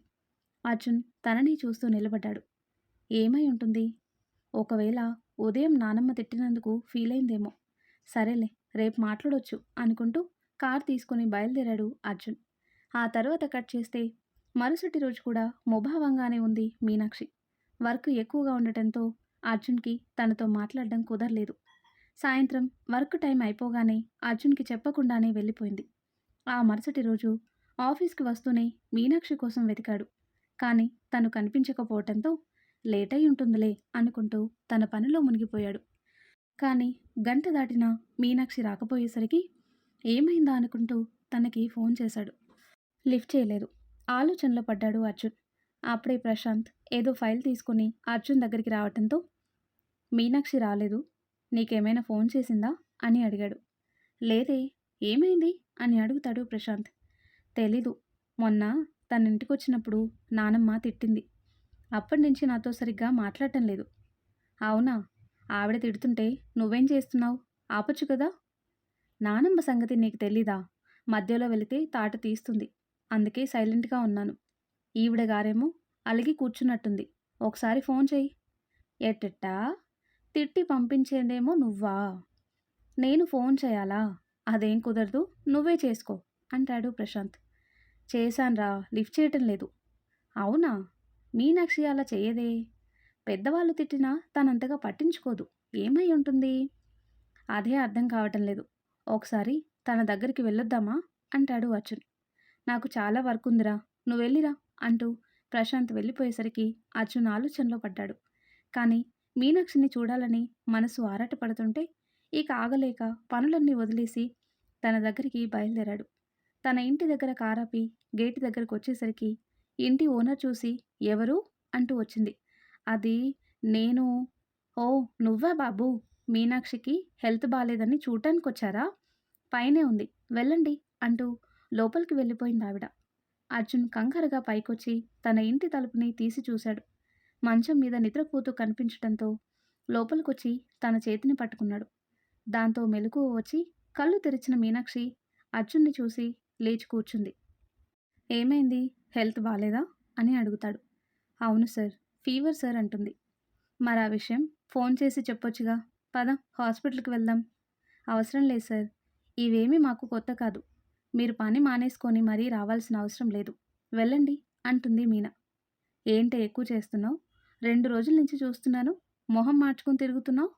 అర్జున్ తనని చూస్తూ నిలబడ్డాడు. ఏమై ఉంటుంది? ఒకవేళ ఉదయం నానమ్మ తిట్టినందుకు ఫీల్ అయిందేమో. సరేలే, రేపు మాట్లాడొచ్చు అనుకుంటూ కార్ తీసుకుని బయలుదేరాడు అర్జున్. ఆ తర్వాత కట్ చేస్తే మరుసటి రోజు కూడా ముభావంగానే ఉంది మీనాక్షి. వర్క్ ఎక్కువగా ఉండటంతో అర్జున్కి తనతో మాట్లాడడం కుదరలేదు. సాయంత్రం వర్క్ టైం అయిపోగానే అర్జున్కి చెప్పకుండానే వెళ్ళిపోయింది. ఆ మరుసటి రోజు ఆఫీస్కి వస్తూనే మీనాక్షి కోసం వెతికాడు. కానీ తను కనిపించకపోవటంతో లేట్ అయి ఉంటుందిలే అనుకుంటూ తన పనిలో మునిగిపోయాడు. కానీ గంట దాటినా మీనాక్షి రాకపోయేసరికి ఏమైందా అనుకుంటూ తనకి ఫోన్ చేశాడు. లిఫ్ట్ చేయలేదు. ఆలోచనలో పడ్డాడు అర్జున్. అప్పుడే ప్రశాంత్ ఏదో ఫైల్ తీసుకుని అర్జున్ దగ్గరికి రావటంతో మీనాక్షి రాలేదు, నీకేమైనా ఫోన్ చేసిందా అని అడిగాడు. లేదే, ఏమైంది అని అడుగుతాడు ప్రశాంత్. తెలీదు, మొన్న తన ఇంటికొచ్చినప్పుడు నానమ్మ తిట్టింది. అప్పటి నుంచి నాతో సరిగ్గా మాట్లాడటం లేదు. అవునా, ఆవిడ తిడుతుంటే నువ్వేం చేస్తున్నావు? ఆపొచ్చు కదా. నానమ్మ సంగతి నీకు తెలీదా? మధ్యలో వెళితే తాట తీస్తుంది. అందుకే సైలెంట్గా ఉన్నాను. ఈవిడ గారేమో అలిగి కూర్చున్నట్టుంది. ఒకసారి ఫోన్ చేయి. ఎట్టెట్టా? తిట్టి పంపించేదేమో నువ్వా? నేను ఫోన్ చేయాలా? అదేం కుదరదు. నువ్వే చేసుకో అంటాడు ప్రశాంత్. చేశాన్రా లిఫ్ట్ చేయటం లేదు. అవునా? మీనాక్షి అలా చెయ్యదే. పెద్దవాళ్ళు తిట్టినా తనంతగా పట్టించుకోదు. ఏమై ఉంటుంది? అదే అర్థం కావటం లేదు. ఒకసారి తన దగ్గరికి వెళ్ళొద్దామా? అంటాడు అర్జున్. నాకు చాలా వర్క్ ఉందిరా, నువ్వెళ్ళిరా అంటూ ప్రశాంత్ వెళ్ళిపోయేసరికి అర్జున్ ఆలోచనలో పడ్డాడు. కానీ మీనాక్షిని చూడాలని మనసు ఆరాటపడుతుంటే ఇక ఆగలేక పనులన్నీ వదిలేసి తన దగ్గరికి బయలుదేరాడు. తన ఇంటి దగ్గర కారాపి గేటు దగ్గరకు వచ్చేసరికి ఇంటి ఓనర్ చూసి ఎవరు అంటూ వచ్చింది. అది నేను. ఓ, నువ్వా బాబు? మీనాక్షికి హెల్త్ బాలేదని చూడటానికొచ్చారా? పైనే ఉంది, వెళ్ళండి అంటూ లోపలికి వెళ్ళిపోయింది ఆవిడ. అర్జున్ కంగారుగా పైకొచ్చి తన ఇంటి తలుపుని తీసి చూశాడు. మంచం మీద నిద్రపోతూ కనిపించటంతో లోపలికొచ్చి తన చేతిని పట్టుకున్నాడు. దాంతో మెలకువ వచ్చి కళ్ళు తెరిచిన మీనాక్షి అర్జున్ని చూసి లేచి కూర్చుంది. ఏమైంది? హెల్త్ బాలేదా అని అడుగుతాడు. అవును సార్, ఫీవర్ సార్ అంటుంది. మరి ఆ విషయం ఫోన్ చేసి చెప్పొచ్చుగా. పద, హాస్పిటల్కి వెళ్దాం. అవసరం లేదు సార్, ఇవేమీ మాకు కొత్త కాదు. మీరు పని మానేసుకొని మరీ రావాల్సిన అవసరం లేదు, వెళ్ళండి అంటుంది మీనా. ఏంటే ఎక్కువ చేస్తున్నావు? 2 రోజుల నుంచి చూస్తున్నాను, మొహం మార్చుకుని తిరుగుతున్నావు.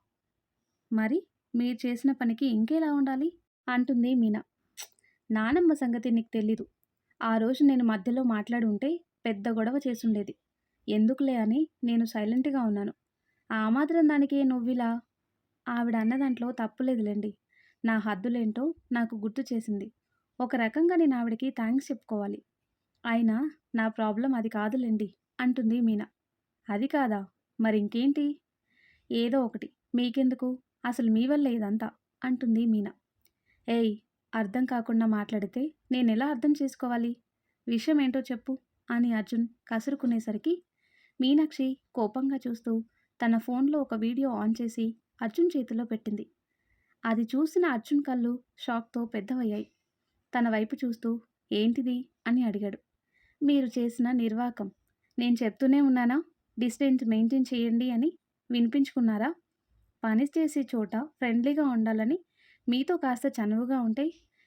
మరి మీరు చేసిన పనికి ఇంకెలా ఉండాలి అంటుంది మీనా. నానమ్మ సంగతి నీకు తెలీదు. ఆ రోజు నేను మధ్యలో మాట్లాడి ఉంటే పెద్ద గొడవ చేసుండేది. ఎందుకులే అని నేను సైలెంట్గా ఉన్నాను. ఆ మాత్రం దానికి నువ్విలా. ఆవిడ అన్న దాంట్లో తప్పులేదులేండి. నా హద్దులేంటో నాకు గుర్తు చేసింది. ఒక రకంగా నేను ఆవిడకి థ్యాంక్స్ చెప్పుకోవాలి. అయినా నా ప్రాబ్లం అది కాదులేండి అంటుంది మీనా. అది కాదా? మరింకేంటి? ఏదో ఒకటి, మీకెందుకు? అసలు మీ వల్లే ఇదంతా అంటుంది మీనా. ఏయ్, అర్థం కాకుండా మాట్లాడితే నేనెలా అర్థం చేసుకోవాలి? విషయం ఏంటో చెప్పు అని అర్జున్ కసురుకునేసరికి మీనాక్షి కోపంగా చూస్తూ తన ఫోన్లో ఒక వీడియో ఆన్ చేసి అర్జున్ చేతిలో పెట్టింది. అది చూసిన అర్జున్ కళ్ళు షాక్తో పెద్దవయ్యాయి. తన వైపు చూస్తూ ఏంటిది అని అడిగాడు. మీరు చేసిన నిర్వాకం. నేను చెప్తూనే ఉన్నానా డిస్టెన్స్ మెయింటైన్ చేయండి అని? వినిపించుకున్నారా? పని చేసే చోట ఫ్రెండ్లీగా ఉండాలని మీతో కాస్త చనువుగా ఉంటే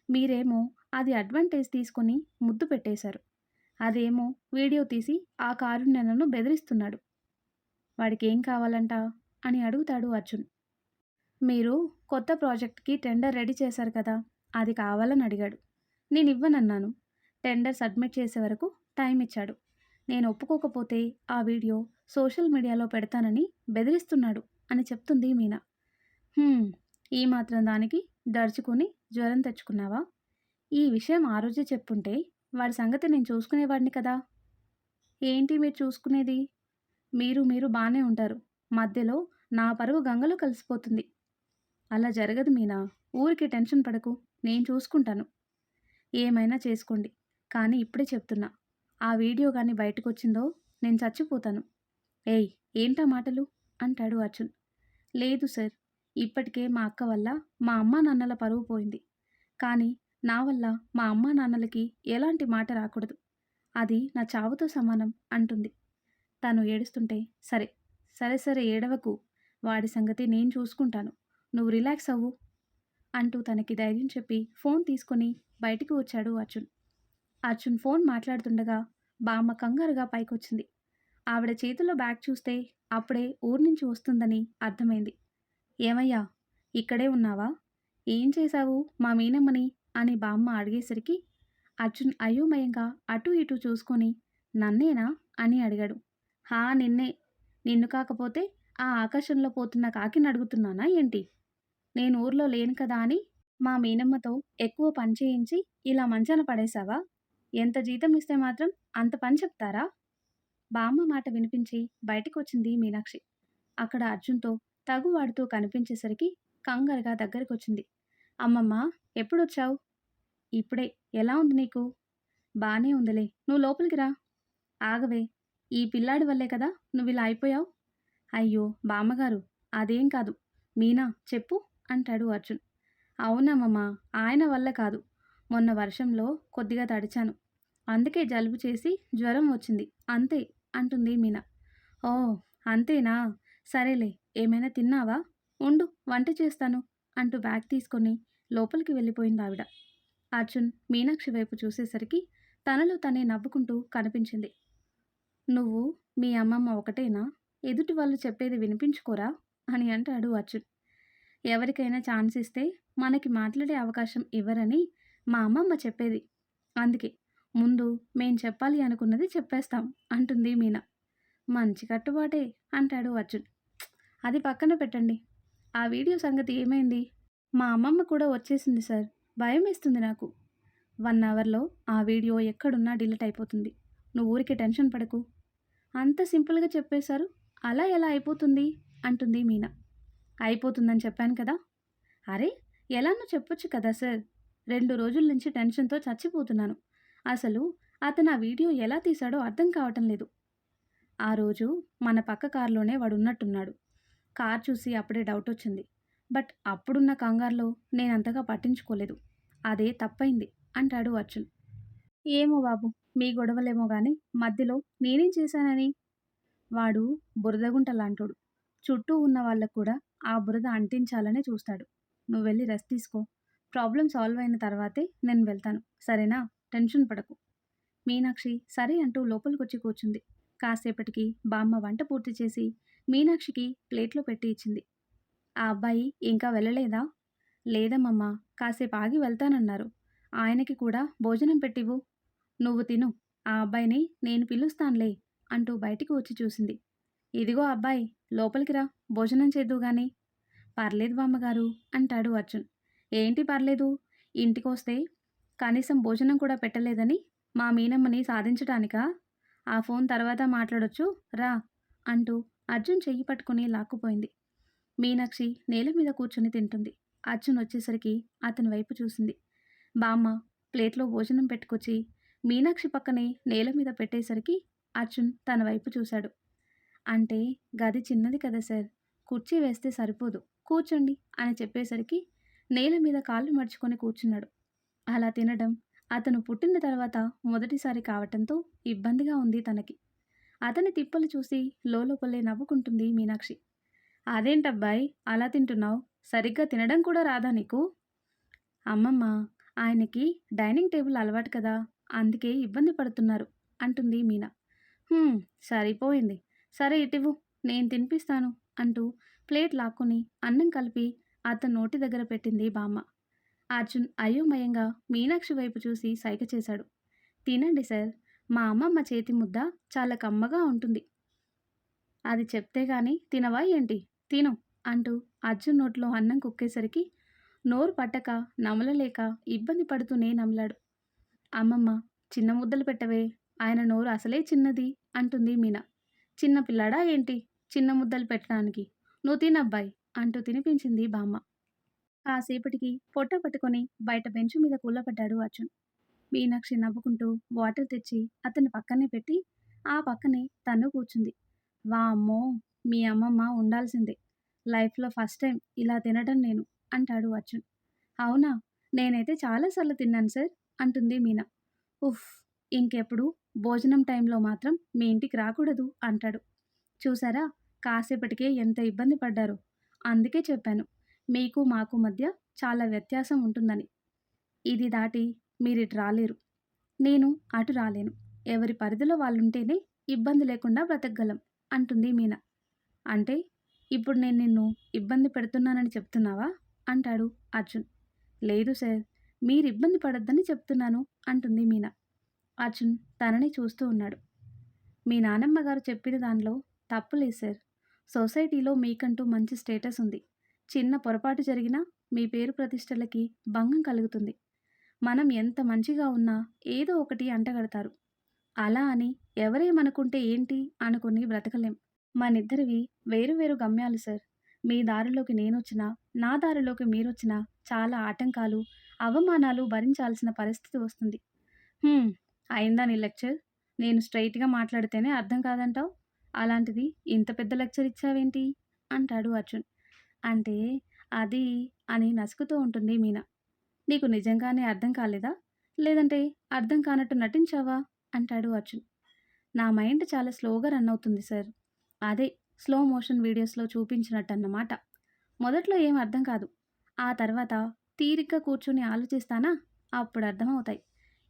మీరేమో అది అడ్వాంటేజ్ తీసుకొని ముద్దు పెట్టేశారు. అదేమో వీడియో తీసి ఆ కారుణ్యలను బెదిరిస్తున్నాడు. వాడికేం కావాలంట అని అడుగుతాడు అర్జున్. మీరు కొత్త ప్రాజెక్ట్కి టెండర్ రెడీ చేశారు కదా, అది కావాలని అడిగాడు. నేను ఇవ్వనన్నాను. టెండర్ సబ్మిట్ చేసే వరకు టైం ఇచ్చాడు. నేను ఒప్పుకోకపోతే ఆ వీడియో సోషల్ మీడియాలో పెడతానని బెదిరిస్తున్నాడు అని చెప్తుంది మీనా. "హ్మ్, ఈ మాత్రం దానికి దడుచుకుని జ్వరం తెచ్చుకున్నావా? ఈ విషయం ఆ రోజే చెప్పుంటే వాడి సంగతి నేను చూసుకునేవాడిని కదా." ఏంటి మీరు చూసుకునేది? మీరు బాగానే ఉంటారు, మధ్యలో నా పరువు గంగలో కలిసిపోతుంది. అలా జరగదు మీనా, ఊరికి టెన్షన్ పడకు, నేను చూసుకుంటాను. ఏమైనా చేసుకోండి, కానీ ఇప్పుడే చెప్తున్నా, ఆ వీడియో కానీ బయటకొచ్చిందో నేను చచ్చిపోతాను. ఏయ్, ఏంటా మాటలు అంటాడు అర్జున్. లేదు సార్, ఇప్పటికే మా అక్క వల్ల మా అమ్మా నాన్నల పరువు పోయింది. కానీ నా వల్ల మా అమ్మా నాన్నలకి ఎలాంటి మాట రాకూడదు. అది నా చావుతో సమానం అంటుంది. తను ఏడుస్తుంటే సరే, సరే సరే ఏడవకు, వాడి సంగతి నేను చూసుకుంటాను, నువ్వు రిలాక్స్ అవ్వు అంటూ తనకి ధైర్యం చెప్పి ఫోన్ తీసుకొని బయటికి వచ్చాడు అర్జున్. అర్జున్ ఫోన్ మాట్లాడుతుండగా బామ్మ కంగారుగా పైకొచ్చింది. ఆవిడ చేతిలో బ్యాగ్ చూస్తే అప్పుడే ఊరు నుంచి వస్తుందని అర్థమైంది. ఏమయ్యా, ఇక్కడే ఉన్నావా? ఏం చేశావు మా మీనమ్మని అని బామ్మ అడిగేసరికి అర్జున్ అయోమయంగా అటూ ఇటూ చూసుకొని నన్నేనా అని అడిగాడు. హా, నిన్నే. నిన్ను కాకపోతే ఆ ఆకాశంలో పోతున్న కాకిని అడుగుతున్నానా ఏంటి? నేను ఊర్లో లేను కదా అని మా మీనమ్మతో ఎక్కువ పని చేయించి ఇలా మంచాన పడేశావా? ఎంత జీతం ఇస్తే మాత్రం అంత పని చెప్తారా? బామ్మ మాట వినిపించి బయటకొచ్చింది మీనాక్షి. అక్కడ అర్జున్తో తగువాడుతూ కనిపించేసరికి కంగారుగా దగ్గరకొచ్చింది. అమ్మమ్మ, ఎప్పుడొచ్చావు? ఇప్పుడే. ఎలా ఉంది నీకు? బానే ఉందిలే, నువ్వు లోపలికి రా. ఆగవే, ఈ పిల్లాడి వల్లే కదా నువ్విలా అయిపోయావు. అయ్యో బామ్మగారు, అదేం కాదు. మీనా చెప్పు అంటాడు అర్జున్. అవునమ్మమ్మ, ఆయన వల్ల కాదు. మొన్న వర్షంలో కొద్దిగా తడిచాను, అందుకే జలుబు చేసి జ్వరం వచ్చింది అంతే అంటుంది మీనా. ఓ, అంతేనా? సరేలే, ఏమైనా తిన్నావా? ఉండు వంట చేస్తాను అంటూ బ్యాగ్ తీసుకొని లోపలికి వెళ్ళిపోయిందావిడ. అర్జున్ మీనాక్షి వైపు చూసేసరికి తనలో తనే నవ్వుకుంటూ కనిపించింది. నువ్వు మీ అమ్మమ్మ ఒకటేనా? ఎదుటి వాళ్ళు చెప్పేది వినిపించుకోరా? అని అంటాడు అర్జున్. ఎవరికైనా ఛాన్స్ ఇస్తే మనకి మాట్లాడే అవకాశం ఇవ్వరని మా అమ్మమ్మ చెప్పేది. అందుకే ముందు మేం చెప్పాలి అనుకున్నది చెప్పేస్తాం అంటుంది మీనా. మంచి కట్టుబాటే అంటాడు అర్జున్. అది పక్కన పెట్టండి. ఆ వీడియో సంగతి ఏమైంది? మా అమ్మమ్మ కూడా వచ్చేసింది సార్. భయమేస్తుంది నాకు. 1 అవర్‌లో ఆ వీడియో ఎక్కడున్నా డిలీట్ అయిపోతుంది. నువ్వు ఊరికే టెన్షన్ పడకు. అంత సింపుల్‌గా చెప్పేశారు. అలా ఎలా అయిపోతుంది? అంటుంది మీనా. అయిపోతుందని చెప్పాను కదా! అరే! ఎలానో చెప్పొచ్చు కదా సార్. 2 రోజుల నుంచి టెన్షన్‌తో చచ్చిపోతున్నాను. అసలు అతను ఆ వీడియో ఎలా తీశాడో అర్థం కావటం లేదు. ఆ రోజు మన పక్క కారులోనే వాడున్నట్టున్నాడు. కార్ చూసి అప్పుడే డౌటొచ్చింది. బట్ అప్పుడున్న కంగారులో నేనంతగా పట్టించుకోలేదు. అదే తప్పయింది అంటాడు అర్జున్. ఏమో బాబు, మీ గొడవలేమో గాని మధ్యలో నేనేం చేశానని? వాడు బురదగుంట లాంటోడు. చుట్టూ ఉన్న వాళ్ళకు కూడా ఆ బురద అంటించాలనే చూస్తాడు. నువ్వెళ్ళి రెస్ట్ తీసుకో. ప్రాబ్లమ్ సాల్వ్ అయిన తర్వాతే నేను వెళ్తాను. సరేనా? టెన్షన్ పడకు. మీనాక్షి సరే అంటూ లోపలికొచ్చి కూర్చుంది. కాసేపటికి బామ్మ వంట పూర్తి చేసి మీనాక్షికి ప్లేట్లో పెట్టి ఇచ్చింది. ఆ అబ్బాయి ఇంకా వెళ్ళలేదా? లేదమ్మమ్మా, కాసేపు ఆగి వెళ్తానన్నారు. ఆయనకి కూడా భోజనం పెట్టివ్వు. నువ్వు తిను. ఆ అబ్బాయిని నేను పిలుస్తాన్లే అంటూ బయటికి వచ్చి చూసింది. ఇదిగో అబ్బాయి, లోపలికి రా, భోజనం చేద్దువు గాని. పర్లేదు బామ్మగారు అంటాడు అర్జున్. ఏంటి పర్లేదు? ఇంటికొస్తే కనీసం భోజనం కూడా పెట్టలేదని మా మీనమ్మని సాధించటానికా? ఆ ఫోన్ తర్వాత మాట్లాడొచ్చు, రా అంటూ అర్జున్ చెయ్యి పట్టుకుని లాక్కుపోయింది. మీనాక్షి నేల మీద కూర్చొని తింటుంది. అర్జున్ వచ్చేసరికి అతని వైపు చూసింది. బామ్మ ప్లేట్లో భోజనం పెట్టుకొచ్చి మీనాక్షి పక్కనే నేల మీద పెట్టేసరికి అర్జున్ తన వైపు చూశాడు. అంటే గది చిన్నది కదా సార్, కుర్చీ వేస్తే సరిపోదు, కూర్చోండి అని చెప్పేసరికి నేల మీద కాళ్ళు మడుచుకొని కూర్చున్నాడు. అలా తినడం అతను పుట్టిన తర్వాత మొదటిసారి కావటంతో ఇబ్బందిగా ఉంది తనకి. అతని తిప్పలు చూసి లోలోపలే నవ్వుకుంటుంది మీనాక్షి. అదేంటబ్బాయి అలా తింటున్నావు? సరిగ్గా తినడం కూడా రాదా నీకు? అమ్మమ్మ, ఆయనకి డైనింగ్ టేబుల్ అలవాటు కదా, అందుకే ఇబ్బంది పడుతున్నారు అంటుంది మీనా. "హుమ్, సరిపోయింది. సరే ఇటివ్వు, నేను తినిపిస్తాను" అంటూ ప్లేట్ లాక్కొని అన్నం కలిపి అతని నోటి దగ్గర పెట్టింది బామ్మ. అర్జున్ అయోమయంగా మీనాక్షి వైపు చూసి సైగ చేశాడు. తినండి సార్, మా అమ్మమ్మ చేతి ముద్ద చాలా కమ్మగా ఉంటుంది. అది చెప్తే గాని తినవా ఏంటి? తిను అంటూ అర్జున్ నోట్లో అన్నం కుక్కేసరికి నోరు పట్టక నమలలేక ఇబ్బంది పడుతూనే నమిలాడు. అమ్మమ్మ, చిన్న ముద్దలు పెట్టవే, ఆయన నోరు అసలే చిన్నది అంటుంది మీనా. చిన్న పిల్లాడా ఏంటి చిన్న ముద్దలు పెట్టడానికి? నువ్వు తినబ్బాయి అంటూ తినిపించింది బామ్మ. కాసేపటికి పొట్ట పట్టుకొని బయట బెంచు మీద కూలబడ్డాడు అర్జున్. మీనాక్షి నవ్వుకుంటూ వాటర్ తెచ్చి అతని పక్కనే పెట్టి ఆ పక్కనే తను కూర్చుంది. వామ్మో, మీ అమ్మమ్మ ఉండాల్సిందే. లైఫ్లో ఫస్ట్ టైం ఇలా తినడం నేను అంటాడు అర్జున్. అవునా? నేనైతే చాలాసార్లు తిన్నాను సార్ అంటుంది మీనా. ఉఫ్, ఇంకెప్పుడు భోజనం టైంలో మాత్రం మీ ఇంటికి రాకూడదు అంటాడు. చూసారా, కాసేపటికే ఎంత ఇబ్బంది పడ్డారు. అందుకే చెప్పాను, మీకు మాకు మధ్య చాలా వ్యత్యాసం ఉంటుందని. ఇది దాటి మీరిటు రాలేరు, నేను అటు రాలేను. ఎవరి పరిధిలో వాళ్ళుంటేనే ఇబ్బంది లేకుండా బ్రతకగలం అంటుంది మీనా. అంటే ఇప్పుడు నేను నిన్ను ఇబ్బంది పెడుతున్నానని చెప్తున్నావా అంటాడు అర్జున్. లేదు సార్, మీరు ఇబ్బంది పడొద్దని చెప్తున్నాను అంటుంది మీనా. అర్జున్ తనని చూస్తూ ఉన్నాడు. మీ నానమ్మ గారు చెప్పిన దానిలో తప్పులేదు సార్. సొసైటీలో మీకంటూ మంచి స్టేటస్ ఉంది. చిన్న పొరపాటు జరిగినా మీ పేరు ప్రతిష్టలకి భంగం కలుగుతుంది. మనం ఎంత మంచిగా ఉన్నా ఏదో ఒకటి అంటగడతారు. అలా అని ఎవరేమనుకుంటే ఏంటి అనుకుని బ్రతకలేం. మనిద్దరివి వేరు వేరు గమ్యాలు సార్. మీ దారిలోకి నేనొచ్చినా, నా దారిలోకి మీరొచ్చినా చాలా ఆటంకాలు, అవమానాలు భరించాల్సిన పరిస్థితి వస్తుంది. హ్మ్. అయిందా నీ లెక్చర్? నేను స్ట్రెయిట్‌గా మాట్లాడితేనే అర్థం కాదంటావు. అలాంటిది ఇంత పెద్ద లెక్చర్ ఇచ్చావేంటి? అంటాడు అర్జున్. అంటే అది అని నసుకుతూ ఉంటుంది మీనా. నీకు నిజంగానే అర్థం కాలేదా? లేదంటే అర్థం కానట్టు నటించావా? అంటాడు అర్జున్. నా మైండ్ చాలా స్లోగా రన్ అవుతుంది సార్. అదే స్లో మోషన్ వీడియోస్‌లో చూపించినట్టన్నమాట. మొదట్లో ఏం అర్థం కాదు. ఆ తర్వాత తీరిగ్గా కూర్చొని ఆలోచిస్తానా అప్పుడు అర్థమవుతాయి.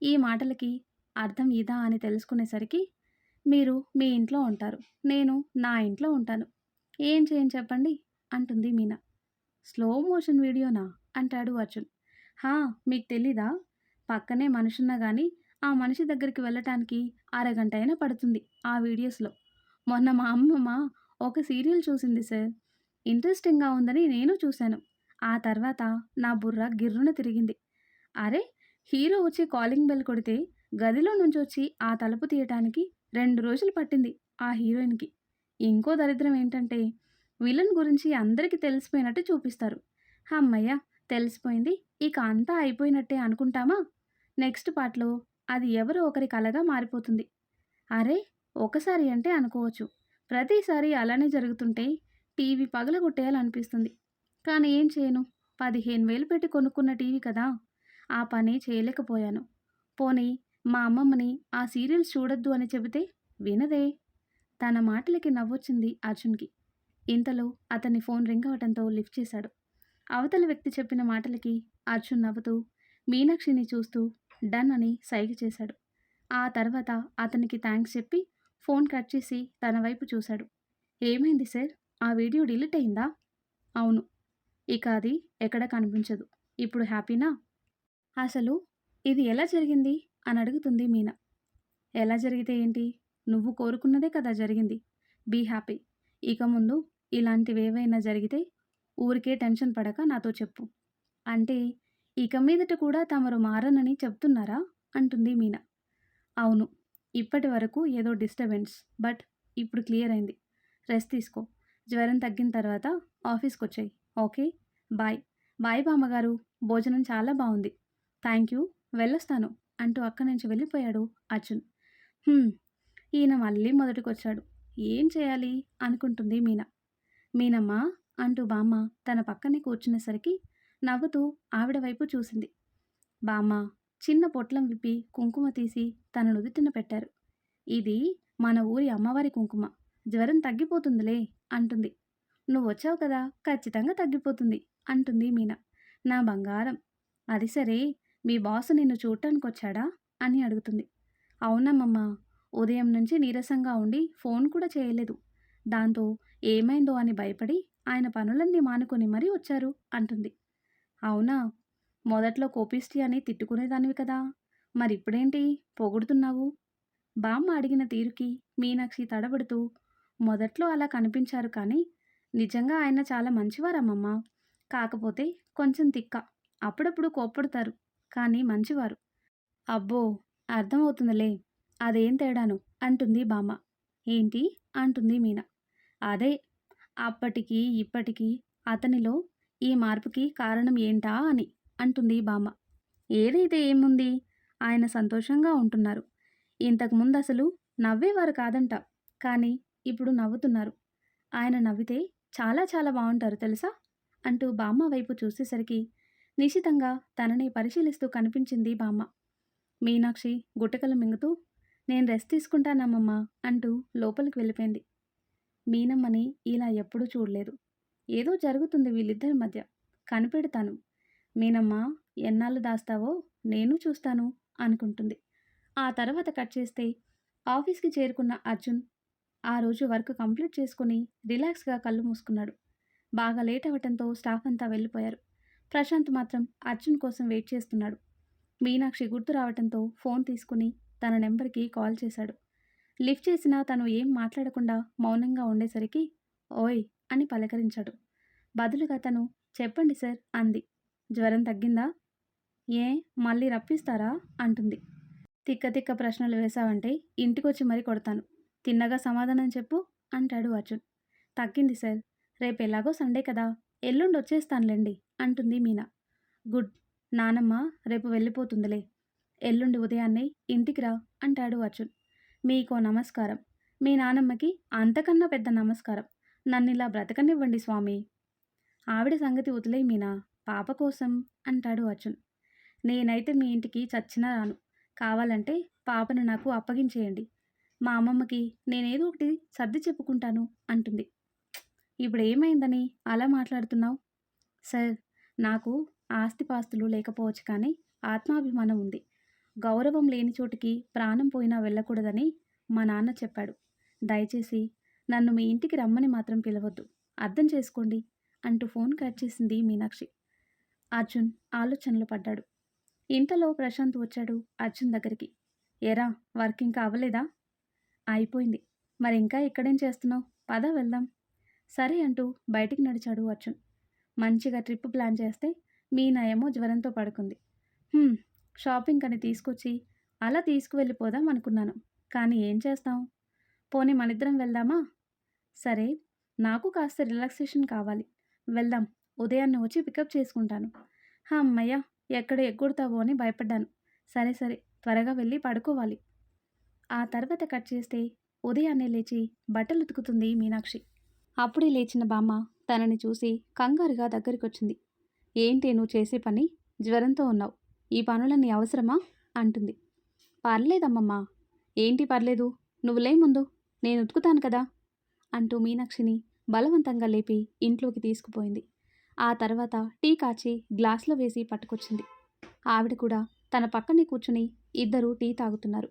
ఈ మాటలకి అర్థం ఇదా అని తెలుసుకునేసరికి మీరు మీ ఇంట్లో ఉంటారు. నేను నా ఇంట్లో ఉంటాను. ఏం చేయను చెప్పండి? అంటుంది మీనా. Slow motion వీడియోనా? అంటాడు అర్జున్. హా! మీకు తెలీదా? పక్కనే మనిషున్నా గానీ, ఆ మనిషి దగ్గరికి వెళ్ళటానికి అరగంట అయినా పడుతుంది ఆ వీడియోస్‌లో. మొన్న మా అమ్మమ్మ ఒక సీరియల్ చూసింది సార్. ఇంట్రెస్టింగ్‌గా ఉందని నేను చూశాను. ఆ తర్వాత నా బుర్ర గిర్రున తిరిగింది. అరే! హీరో వచ్చి కాలింగ్ బెల్ కొడితే గదిలో నుంచొచ్చి ఆ తలుపు తీయటానికి 2 రోజులు పట్టింది ఆ హీరోయిన్‌కి. ఇంకో దరిద్రం ఏంటంటే విలన్ గురించి అందరికీ తెలిసిపోయినట్టు చూపిస్తారు. హమ్మయ్య! తెలిసిపోయింది. ఇక అంతా అయిపోయినట్టే అనుకుంటామా? నెక్స్ట్ పార్ట్‌లో అది ఎవరో ఒకరి కలగా మారిపోతుంది. అరే! ఒకసారి అంటే అనుకోవచ్చు. ప్రతిసారి అలానే జరుగుతుంటే టీవీ పగలగొట్టేయాలనిపిస్తుంది. కానీ ఏం చేయను? 15,000 పెట్టి కొనుక్కున్న టీవీ కదా! ఆ పని చేయలేకపోయాను. పోనీ మా అమ్మమ్మని ఆ సీరియల్స్ చూడొద్దు అని చెబితే వినదే. తన మాటలకి నవ్వొచ్చింది అర్జున్‌కి. ఇంతలో అతని ఫోన్ రింగ్ అవ్వటంతో లిఫ్ట్ చేశాడు. అవతలి వ్యక్తి చెప్పిన మాటలకి అర్జున్ నవ్వుతూ మీనాక్షిని చూస్తూ డన్ అని సైగ చేశాడు. ఆ తర్వాత అతనికి థ్యాంక్స్ చెప్పి ఫోన్ కట్ చేసి తన వైపు చూశాడు. ఏమైంది సార్? ఆ వీడియో డిలీట్ అయిందా? అవును. ఇక అది ఎక్కడ కనిపించదు. ఇప్పుడు హ్యాపీనా? అసలు ఇది ఎలా జరిగింది? అని అడుగుతుంది మీనా. ఎలా జరిగితే ఏంటి? నువ్వు కోరుకున్నదే కదా జరిగింది. Be happy. ఇక ముందు ఇలాంటివేవైనా జరిగితే ఊరికే టెన్షన్ పడక నాతో చెప్పు. అంటే ఇక మీదట కూడా తమరు మారనని చెప్తున్నారా? అంటుంది మీనా. అవును. ఇప్పటి వరకు ఏదో డిస్టర్బెన్స్. బట్ ఇప్పుడు క్లియర్ అయింది. రెస్ట్ తీసుకో. జ్వరం తగ్గిన తర్వాత ఆఫీస్‌కొచ్చేయి. ఓకే. బాయ్. బాయ్ బామ్మగారు. భోజనం చాలా బావుంది. Thank you. వెళ్ళొస్తాను అంటూ అక్కడి నుంచి వెళ్ళిపోయాడు అర్జున్. హ్మ్. ఈయన మళ్ళీ మొదటికొచ్చాడు. ఏం చేయాలి? అనుకుంటుంది మీనా. మీనమ్మా అంటూ బామ్మ తన పక్కనే కూర్చునేసరికి నవ్వుతూ ఆవిడ వైపు చూసింది. బామ్మ చిన్న పొట్లం విప్పి కుంకుమ తీసి తన నుదుటిన పెట్టారు. ఇది మన ఊరి అమ్మవారి కుంకుమ. జ్వరం తగ్గిపోతుందిలే అంటుంది. నువ్వొచ్చావు కదా ఖచ్చితంగా తగ్గిపోతుంది అంటుంది మీనా. నా బంగారం. అది సరే మీ బాస్ నిన్ను చూడటానికొచ్చాడా? అని అడుగుతుంది. అవునమ్మమ్మ. ఉదయం నుంచి నీరసంగా ఉండి ఫోన్ కూడా చేయలేదు. దాంతో ఏమైందో అని భయపడి ఆయన పనులన్నీ మానుకొని మరీ వచ్చారు అంటుంది. అవునా? మొదట్లో కోపిష్టి అని తిట్టుకునేదానివి కదా! మరిప్పుడేంటి పొగుడుతున్నావు? బామ్మ అడిగిన తీరుకి మీనాక్షి తడబడుతూ మొదట్లో అలా కనిపించారు కానీ నిజంగా ఆయన చాలా మంచివారమ్మమ్మ. కాకపోతే కొంచెం తిక్క. అప్పుడప్పుడు కోప్పడతారు. కానీ మంచివారు. అబ్బో! అర్థమవుతుందిలే. అదేం తేడాను అంటుంది బామ్మ. ఏంటి? అంటుంది మీనా. అదే అప్పటికి, ఇప్పటికి అతనిలో ఈ మార్పుకి కారణం ఏంటా అని అంటుంది బామ్మ. ఏదైతే ఏముంది? ఆయన సంతోషంగా ఉంటున్నారు. ఇంతకుముందసలు నవ్వేవారు కాదంట. కానీ ఇప్పుడు నవ్వుతున్నారు. ఆయన నవ్వితే చాలా చాలా బావుంటారు తెలుసా? అంటూ బామ్మ వైపు చూసేసరికి నిశితంగా తనని పరిశీలిస్తూ కనిపించింది బామ్మ. మీనాక్షి గుటకలు మింగుతూ నేను రెస్ట్ తీసుకుంటానమ్మమ్మా అంటూ లోపలికి వెళ్ళిపోయింది. మీనమ్మని ఇలా ఎప్పుడూ చూడలేదు. ఏదో జరుగుతుంది వీళ్ళిద్దరి మధ్య. కనిపెడతాను. మీనమ్మ ఎన్నాళ్ళు దాస్తావో నేను చూస్తాను అనుకుంటుంది. ఆ తర్వాత కట్ చేస్తే ఆఫీస్‌కి చేరుకున్న అర్జున్ ఆ రోజు వర్క్ కంప్లీట్ చేసుకొని రిలాక్స్‌గా కళ్ళు మూసుకున్నాడు. బాగా లేట్ అవ్వటంతో స్టాఫ్ అంతా వెళ్ళిపోయారు. ప్రశాంత్ మాత్రం అర్జున్ కోసం వెయిట్ చేస్తున్నాడు. మీనాక్షి గుర్తు రావటంతో ఫోన్ తీసుకుని తన నెంబర్‌కి కాల్ చేశాడు. లిఫ్ట్ చేసినా తను ఏం మాట్లాడకుండా మౌనంగా ఉండేసరికి ఓయ్ అని పలకరించాడు. బదులుగా తను చెప్పండి సార్ అంది. జ్వరం తగ్గిందా? ఏ మళ్ళీ రప్పిస్తారా? అంటుంది. తిక్క తిక్క ప్రశ్నలు వేశావంటే ఇంటికొచ్చి మరీ కొడతాను. తిన్నగా సమాధానం చెప్పు అంటాడు అర్జున్. తగ్గింది సార్. రేపు ఎలాగో సండే కదా ఎల్లుండి వచ్చేస్తానులేండి అంటుంది మీనా. గుడ్. నానమ్మ రేపు వెళ్ళిపోతుందిలే. ఎల్లుండి ఉదయాన్నే ఇంటికి రా అంటాడు అర్జున్. మీకో నమస్కారం. మీ నానమ్మకి అంతకన్నా పెద్ద నమస్కారం. నన్నిలా బ్రతకనివ్వండి స్వామి. ఆవిడ సంగతి వదిలేయ్ మీనా. పాప కోసం అంటాడు అర్జున్. నేనైతే మీ ఇంటికి చచ్చినా రాను. కావాలంటే పాపను నాకు అప్పగించేయండి. మా అమ్మమ్మకి నేనేదో ఒకటి సర్ది చెప్పుకుంటాను అంటుంది. ఇప్పుడు ఏమైందని అలా మాట్లాడుతున్నావు? సార్, నాకు ఆస్తిపాస్తులు లేకపోవచ్చు కానీ ఆత్మాభిమానం ఉంది. గౌరవం లేని చోటికి ప్రాణం పోయినా వెళ్ళకూడదని మా నాన్న చెప్పాడు. దయచేసి నన్ను మీ ఇంటికి రమ్మని మాత్రం పిలవద్దు. అర్థం చేసుకోండి అంటూ ఫోన్ కట్ చేసింది మీనాక్షి. అర్జున్ ఆలోచనలో పడ్డాడు. ఇంతలో ప్రశాంత్ వచ్చాడు అర్జున్ దగ్గరికి. ఏరా, వర్క్ ఇంకా అవ్వలేదా? అయిపోయింది. మరి ఇంకా ఇక్కడేం చేస్తున్నావు? పద వెళ్దాం. సరే అంటూ బయటికి నడిచాడు అర్జున్. మంచిగా ట్రిప్ ప్లాన్ చేస్తే మీనా ఏమో జ్వరంతో పడుకుంది. "హ్మ్, షాపింగ్ అని తీసుకొచ్చి అలా తీసుకువెళ్ళిపోదాం అనుకున్నాను. కానీ ఏం చేస్తాం? పోనీ మనిద్దరం వెళ్దామా? సరే, నాకు కాస్త రిలాక్సేషన్ కావాలి. వెళ్దాం. ఉదయాన్నే వచ్చి పికప్ చేసుకుంటాను." అమ్మయ్య, ఎక్కడ ఎగ్గొడతావో అని భయపడ్డాను. సరే సరే, త్వరగా వెళ్ళి పడుకోవాలి. ఆ తర్వాత కట్ చేస్తే ఉదయాన్నే లేచి బట్టలు ఉతుకుతుంది మీనాక్షి. అప్పుడే లేచిన బామ్మ తనని చూసి కంగారుగా దగ్గరికొచ్చింది. ఏంటి నువ్వు చేసే పని? జ్వరంతో ఉన్నావు. ఈ పనులన్నీ అవసరమా? అంటుంది. పర్లేదమ్మమ్మా. ఏంటి పర్లేదు? నువ్వులే ముందు, నేను ఉతుకుతాను కదా అంటూ మీనాక్షిని బలవంతంగా లేపి ఇంట్లోకి తీసుకుపోయింది. ఆ తర్వాత టీ కాచి గ్లాసులో వేసి పట్టుకొచ్చింది. ఆవిడ కూడా తన పక్కనే కూర్చుని ఇద్దరూ టీ తాగుతున్నారు.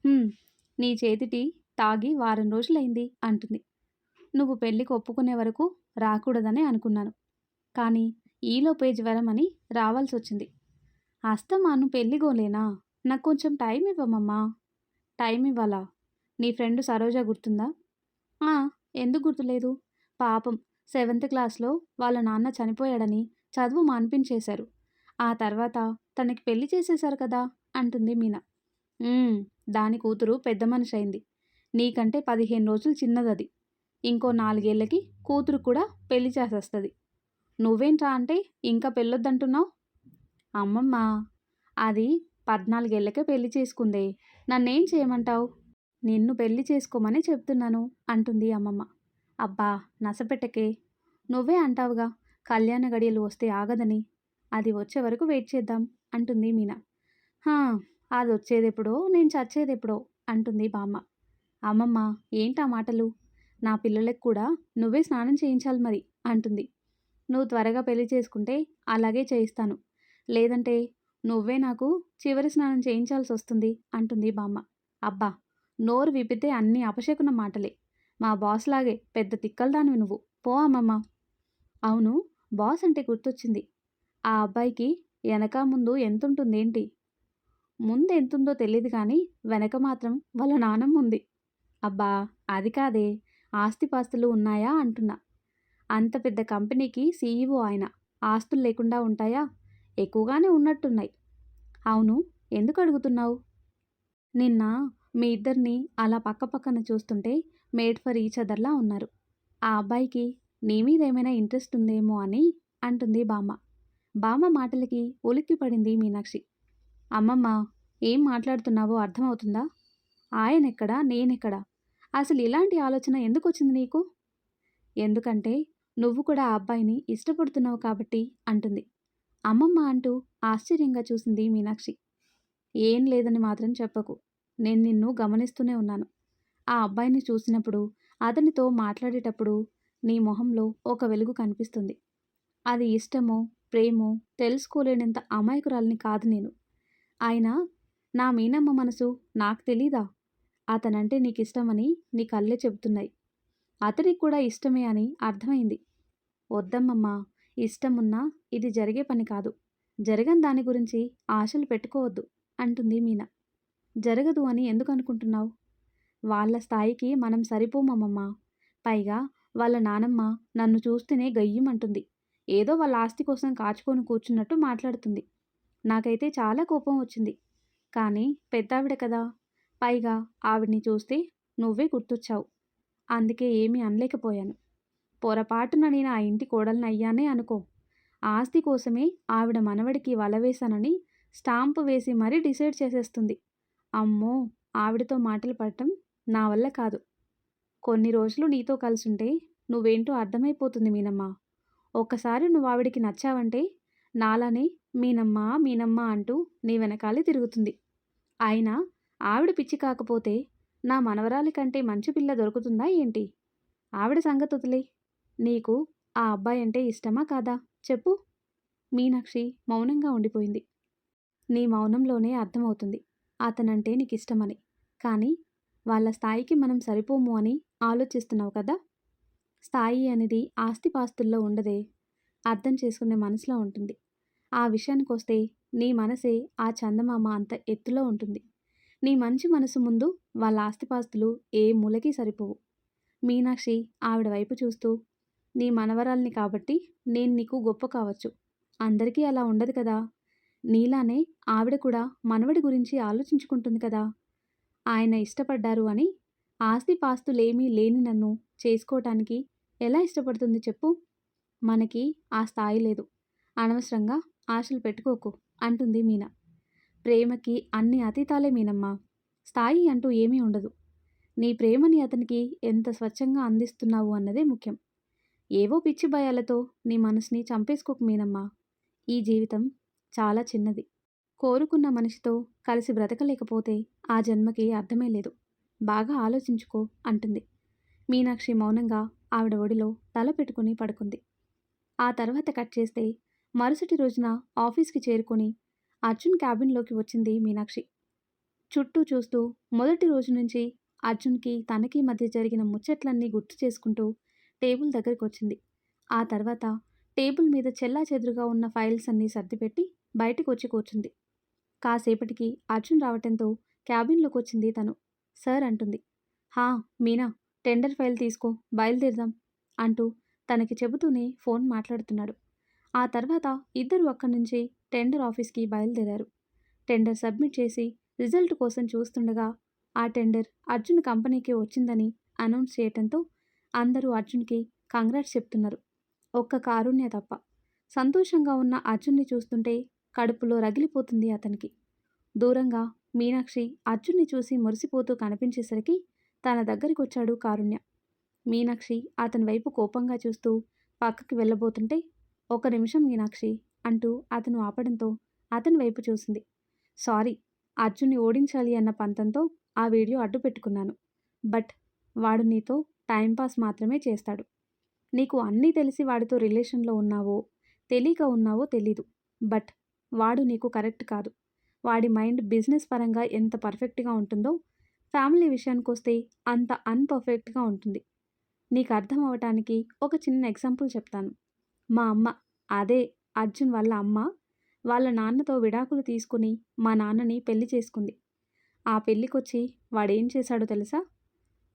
"హ్మ్, నీ చేతి టీ తాగి వారం రోజులైంది" అంటుంది. "నువ్వు పెళ్ళికి ఒప్పుకునే వరకు రాకూడదనే అనుకున్నాను. కానీ ఈలోపే జ్వరం అని రావాల్సొచ్చింది. అస్తమాను పెళ్ళిగోలేనా? నాకు కొంచెం టైం ఇవ్వమమ్మా." టైం ఇవ్వాలా? నీ ఫ్రెండ్ సరోజ గుర్తుందా? ఆ, ఎందుకు గుర్తులేదు? పాపం, 7th క్లాస్లో వాళ్ళ నాన్న చనిపోయాడని చదువు మాన్పించేశారు. ఆ తర్వాత తనకి పెళ్లి చేసేశారు కదా అంటుంది మీనా. "ఉమ్, దాని కూతురు పెద్ద మనిషి అయింది. నీకంటే 15 రోజులు చిన్నదది. ఇంకో 4 ఏళ్లకి కూతురు కూడా పెళ్లి చేసేస్తుంది. నువ్వేంట్రా అంటే ఇంకా పెళ్ళొద్దంటున్నావు?" "అమ్మమ్మ, అది 14 ఏళ్లకే పెళ్లి చేసుకుందే. నన్నేం చేయమంటావు?" "నిన్ను పెళ్లి చేసుకోమని చెప్తున్నాను" అంటుంది అమ్మమ్మ. "అబ్బా, నసపెట్టకే. నువ్వే అంటావుగా కళ్యాణ గడియలు వస్తే ఆగదని. అది వచ్చే వరకు వెయిట్ చేద్దాం" అంటుంది మీనా. "హా, అది వచ్చేదెప్పుడో నేను చచ్చేదెప్పుడో" అంటుంది బామ్మ. "అమ్మమ్మ, ఏంటా మాటలు? నా పిల్లలకు కూడా నువ్వే స్నానం చేయించాలి మరి" అంటుంది. "నువ్వు త్వరగా పెళ్లి చేసుకుంటే అలాగే చేయిస్తాను. లేదంటే నువ్వే నాకు చివరి స్నానం చేయించాల్సి వస్తుంది" అంటుంది బామ్మ. "అబ్బా, నోరు విప్పితే అన్ని అపశకున మాటలే. మా బాస్ లాగే పెద్ద తిక్కలదానివి నువ్వు. పో అమ్మమ్మ." "అవును, బాస్ అంటే గుర్తొచ్చింది. ఆ అబ్బాయికి వెనక ముందు ఎంతుంటుందేంటి?" "ముందు ఎంతుందో తెలీదు కానీ వెనక మాత్రం వాళ్ళ నానమ్మ ఉంది." "అబ్బా, అది కాదే, ఆస్తిపాస్తులు ఉన్నాయా అంటున్నా." "అంత పెద్ద కంపెనీకి సీఈఓ ఆయన. ఆస్తులు లేకుండా ఉంటాయా? ఎక్కువగానే ఉన్నట్టున్నాయి." "అవును, ఎందుకు అడుగుతున్నావు?" "నిన్న మీ ఇద్దరిని అలా పక్కపక్కన చూస్తుంటే మేడ్ ఫర్ ఈచ్ అదర్లా ఉన్నారు. ఆ అబ్బాయికి నీ మీద ఏమైనా ఇంట్రెస్ట్ ఉందేమో అని" అంటుంది బామ్మ. బామ్మ మాటలకి ఉలిక్కిపడింది మీనాక్షి. "అమ్మమ్మ, ఏం మాట్లాడుతున్నావో అర్థమవుతుందా? ఆయనెక్కడా, నేనెక్కడా? అసలు ఇలాంటి ఆలోచన ఎందుకొచ్చింది నీకు?" "ఎందుకంటే నువ్వు కూడా ఆ అబ్బాయిని ఇష్టపడుతున్నావు కాబట్టి" అంటుంది. "అమ్మమ్మ" అంటూ ఆశ్చర్యంగా చూసింది మీనాక్షి. "ఏం లేదని మాత్రం చెప్పకు. నేను నిన్ను గమనిస్తూనే ఉన్నాను. ఆ అబ్బాయిని చూసినప్పుడు, అతనితో మాట్లాడేటప్పుడు నీ మొహంలో ఒక వెలుగు కనిపిస్తుంది. అది ఇష్టమో, ప్రేమో తెలుసుకోలేనంత అమాయకురాలిని కాదు నేను. ఆయన నా మీనమ్మ మనసు నాకు తెలీదా? అతనంటే నీకిష్టమని నీ కళ్ళే చెబుతున్నాయి. అతనికి కూడా ఇష్టమే అని అర్థమైంది." "వద్దమ్మమ్మా, ఇష్టమున్నా ఇది జరిగే పని కాదు. జరగని దాని గురించి ఆశలు పెట్టుకోవద్దు" అంటుంది మీనా. "జరగదు అని ఎందుకు అనుకుంటున్నావు? వాళ్ళ స్థాయికి మనం సరిపోమమ్మమ్మా. పైగా వాళ్ళ నానమ్మ నన్ను చూస్తేనే గయ్యిమంటుంది. ఏదో వాళ్ళ ఆస్తి కోసం కాచుకొని కూర్చున్నట్టు మాట్లాడుతుంది. నాకైతే చాలా కోపం వచ్చింది. కానీ పెద్దావిడ కదా. పైగా ఆవిడ్ని చూస్తే నువ్వే గుర్తొచ్చావు. అందుకే ఏమీ అనలేకపోయాను. పొరపాటున నేను ఆ ఇంటి కోడలిని అయ్యానే అనుకో. ఆస్తి కోసమే ఆవిడ మనవడికి వల వేశానని స్టాంపు వేసి మరీ డిసైడ్ చేసేస్తుంది. అమ్మో, ఆవిడతో మాటలు పడటం నా వల్ల కాదు. కొన్ని రోజులు నీతో కలిసుంటే నువ్వేంటో అర్థమైపోతుంది మీనమ్మ. ఒక్కసారి నువ్వు ఆవిడికి నచ్చావంటే నాలానే మీనమ్మ మీనమ్మ అంటూ నీ వెనకాలే తిరుగుతుంది. అయినా ఆవిడ పిచ్చి కాకపోతే నా మనవరాలి కంటే మంచి పిల్ల దొరుకుతుందా ఏంటి? ఆవిడ సంగతి వదిలేయ్. నీకు ఆ అబ్బాయి అంటే ఇష్టమా కాదా? చెప్పు. మీనాక్షి మౌనంగా ఉండిపోయింది. నీ మౌనంలోనే అర్థమవుతుంది అతనంటే నీకిష్టమని. కానీ వాళ్ళ స్థాయికి మనం సరిపోము అని ఆలోచిస్తున్నావు కదా! స్థాయి అనేది ఆస్తిపాస్తుల్లో ఉండదే. అర్థం చేసుకునే మనసులో ఉంటుంది. ఆ విషయానికొస్తే నీ మనసే ఆ చందమామ అంత ఎత్తులో ఉంటుంది. నీ మంచి మనసు ముందు వాళ్ళ ఆస్తిపాస్తులు ఏ మూలకి సరిపోవు. మీనాక్షి ఆవిడ వైపు చూస్తూ, నీ మనవరాల్ని కాబట్టి నేను నీకు గొప్ప కావచ్చు. అందరికీ అలా ఉండదు కదా! నీలానే ఆవిడ కూడా మనవడి గురించి ఆలోచించుకుంటుంది కదా! ఆయన ఇష్టపడ్డారు అని ఆస్తిపాస్తులేమీ లేని నన్ను చేసుకోటానికి ఎలా ఇష్టపడుతుంది చెప్పు? మనకి ఆ స్థాయి లేదు. అనవసరంగా ఆశలు పెట్టుకోకు అంటుంది మీనా. ప్రేమకి అన్ని అతీతాలే మీనమ్మా. స్థాయి అంటూ ఏమీ ఉండదు. నీ ప్రేమని అతనికి ఎంత స్వచ్ఛంగా అందిస్తున్నావు అన్నదే ముఖ్యం. ఏవో పిచ్చి భయాలతో నీ మనసుని చంపేసుకోకు మీనమ్మా. ఈ జీవితం చాలా చిన్నది. కోరుకున్న మనిషితో కలిసి బ్రతకలేకపోతే ఆ జన్మకి అర్థమే లేదు. బాగా ఆలోచించుకో అంటుంది. మీనాక్షి మౌనంగా ఆవిడ ఒడిలో తల పెట్టుకుని పడుకుంది. ఆ తర్వాత కట్ చేస్తే మరుసటి రోజున ఆఫీస్కి చేరుకొని అర్జున్ క్యాబిన్లోకి వచ్చింది మీనాక్షి. చుట్టూ చూస్తూ మొదటి రోజు నుంచి అర్జున్కి తనకి మధ్య జరిగిన ముచ్చట్లన్నీ గుర్తు చేసుకుంటూ టేబుల్ దగ్గరికి వచ్చింది. ఆ తర్వాత టేబుల్ మీద చెల్లాచెదురుగా ఉన్న ఫైల్స్ అన్నీ సర్దిపెట్టి బయటకు వచ్చి కూర్చుంది. కాసేపటికి అర్జున్ రావటంతో క్యాబిన్లోకి వచ్చింది తను. సార్ అంటుంది. హా మీనా, టెండర్ ఫైల్ తీసుకో, బయలుదేరదాం అంటూ తనకి చెబుతూనే ఫోన్ మాట్లాడుతున్నాడు. ఆ తర్వాత ఇద్దరు అక్కడి నుంచి టెండర్ ఆఫీస్కి బయలుదేరారు. టెండర్ సబ్మిట్ చేసి రిజల్ట్ కోసం చూస్తుండగా ఆ టెండర్ అర్జున్ కంపెనీకి వచ్చిందని అనౌన్స్ చేయటంతో అందరూ అర్జున్కి కంగ్రాట్స్ చెప్తున్నారు. ఒక్క కారుణ్య తప్ప. సంతోషంగా ఉన్న అర్జున్ని చూస్తుంటే కడుపులో రగిలిపోతుంది అతనికి. దూరంగా మీనాక్షి అర్జున్ని చూసి మురిసిపోతూ కనిపించేసరికి తన దగ్గరికొచ్చాడు కారుణ్య. మీనాక్షి అతని వైపు కోపంగా చూస్తూ పక్కకి వెళ్ళబోతుంటే, "ఒక నిమిషం మీనాక్షి" అంటూ అతను ఆపడంతో అతని వైపు చూసింది. సారీ, అర్జున్ని ఓడించాలి అన్న పంతంతో ఆ వీడియో అడ్డు పెట్టుకున్నాను. బట్ వాడు నీతో టైంపాస్ మాత్రమే చేస్తాడు. నీకు అన్నీ తెలిసి వాడితో రిలేషన్లో ఉన్నావో తెలియక ఉన్నావో తెలీదు. బట్ వాడు నీకు కరెక్ట్ కాదు. వాడి మైండ్ బిజినెస్ పరంగా ఎంత పర్ఫెక్ట్గా ఉంటుందో ఫ్యామిలీ విషయానికొస్తే అంత అన్పర్ఫెక్ట్గా ఉంటుంది. నీకు అర్థం అవ్వటానికి ఒక చిన్న ఎగ్జాంపుల్ చెప్తాను. మా అమ్మ, అదే అర్జున్ వాళ్ళ అమ్మ, వాళ్ళ నాన్నతో విడాకులు తీసుకుని మా నాన్నని పెళ్లి చేసుకుంది. ఆ పెళ్ళికొచ్చి వాడేం చేశాడో తెలుసా?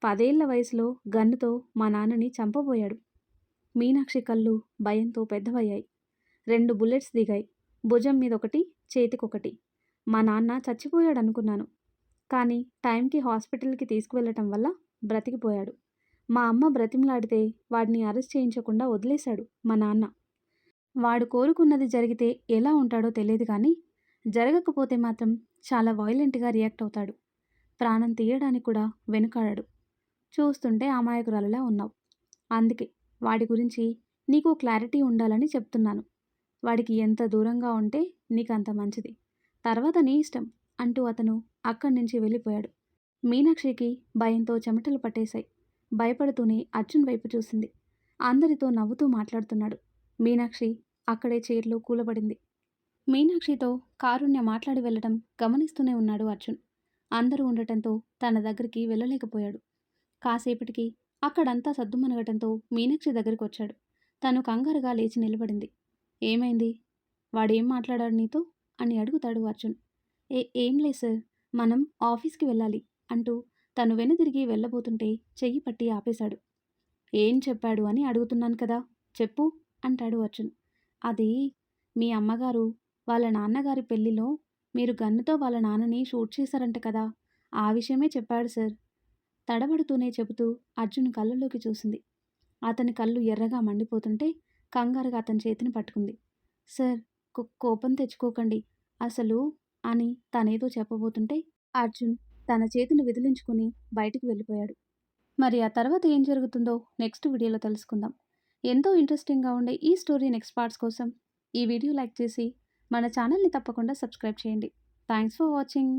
10 ఏళ్ల వయసులో గన్నుతో మా నాన్నని చంపబోయాడు. మీనాక్షి కళ్ళు భయంతో పెద్దవయ్యాయి. 2 బుల్లెట్స్ దిగాయి. భుజం మీదొకటి, చేతికొకటి. మా నాన్న చచ్చిపోయాడనుకున్నాను. కానీ టైంకి హాస్పిటల్కి తీసుకువెళ్ళటం వల్ల బ్రతికిపోయాడు. మా అమ్మ బ్రతిమలాడితే వాడిని అరెస్ట్ చేయించకుండా వదిలేశాడు మా నాన్న. వాడు కోరుకున్నది జరిగితే ఎలా ఉంటాడో తెలియదు కానీ జరగకపోతే మాత్రం చాలా వైలెంట్గా రియాక్ట్ అవుతాడు. ప్రాణం తీయడానికి కూడా వెనుకాడాడు. చూస్తుంటే అమాయకురాలులా ఉన్నావు. అందుకే వాడి గురించి నీకు క్లారిటీ ఉండాలని చెప్తున్నాను. వాడికి ఎంత దూరంగా ఉంటే నీకంత మంచిది. తర్వాత నీ ఇష్టం అంటూ అతను అక్కడి నుంచి వెళ్ళిపోయాడు. మీనాక్షికి భయంతో చెమటలు పట్టేశాయి. భయపడుతూనే అర్జున్ వైపు చూసింది. అందరితో నవ్వుతూ మాట్లాడుతున్నాడు. మీనాక్షి అక్కడే చైర్లో కూలబడింది. మీనాక్షితో కారుణ్య మాట్లాడి వెళ్ళటం గమనిస్తూనే ఉన్నాడు అర్జున్. అందరూ ఉండటంతో తన దగ్గరికి వెళ్ళలేకపోయాడు. కాసేపటికి అక్కడంతా సద్దుమనగటంతో మీనాక్షి దగ్గరికి వచ్చాడు. తను కంగారుగా లేచి నిలబడింది. ఏమైంది? వాడేం మాట్లాడాడు నీతో అని అడుగుతాడు అర్జున్. ఏం లేదు సార్, మనం ఆఫీస్కి వెళ్ళాలి అంటూ తను వెనుదిరిగి వెళ్ళబోతుంటే చెయ్యి పట్టి ఆపేశాడు. ఏం చెప్పాడు అని అడుగుతున్నాను కదా, చెప్పు అంటాడు అర్జున్. అది మీ అమ్మగారు వాళ్ళ నాన్నగారి పెళ్లిలో మీరు గన్నుతో వాళ్ళ నాన్నని షూట్ చేశారంట కదా, ఆ విషయమే చెప్పాడు సార్. తడబడుతూనే చెబుతూ అర్జున్ కళ్ళలోకి చూసింది. అతని కళ్ళు ఎర్రగా మండిపోతుంటే కంగారుగా అతని చేతిని పట్టుకుంది. సార్, కోపం తెచ్చుకోకండి అసలు అని తనేదో చెప్పబోతుంటే అర్జున్ తన చేతిని విదిలించుకుని బయటికి వెళ్ళిపోయాడు. మరి ఆ తర్వాత ఏం జరుగుతుందో నెక్స్ట్ వీడియోలో తెలుసుకుందాం. ఎంతో ఇంట్రెస్టింగ్గా ఉండే ఈ స్టోరీ నెక్స్ట్ పార్ట్స్ కోసం ఈ వీడియో లైక్ చేసి మన ఛానల్ని తప్పకుండా సబ్స్క్రైబ్ చేయండి. Thanks for watching.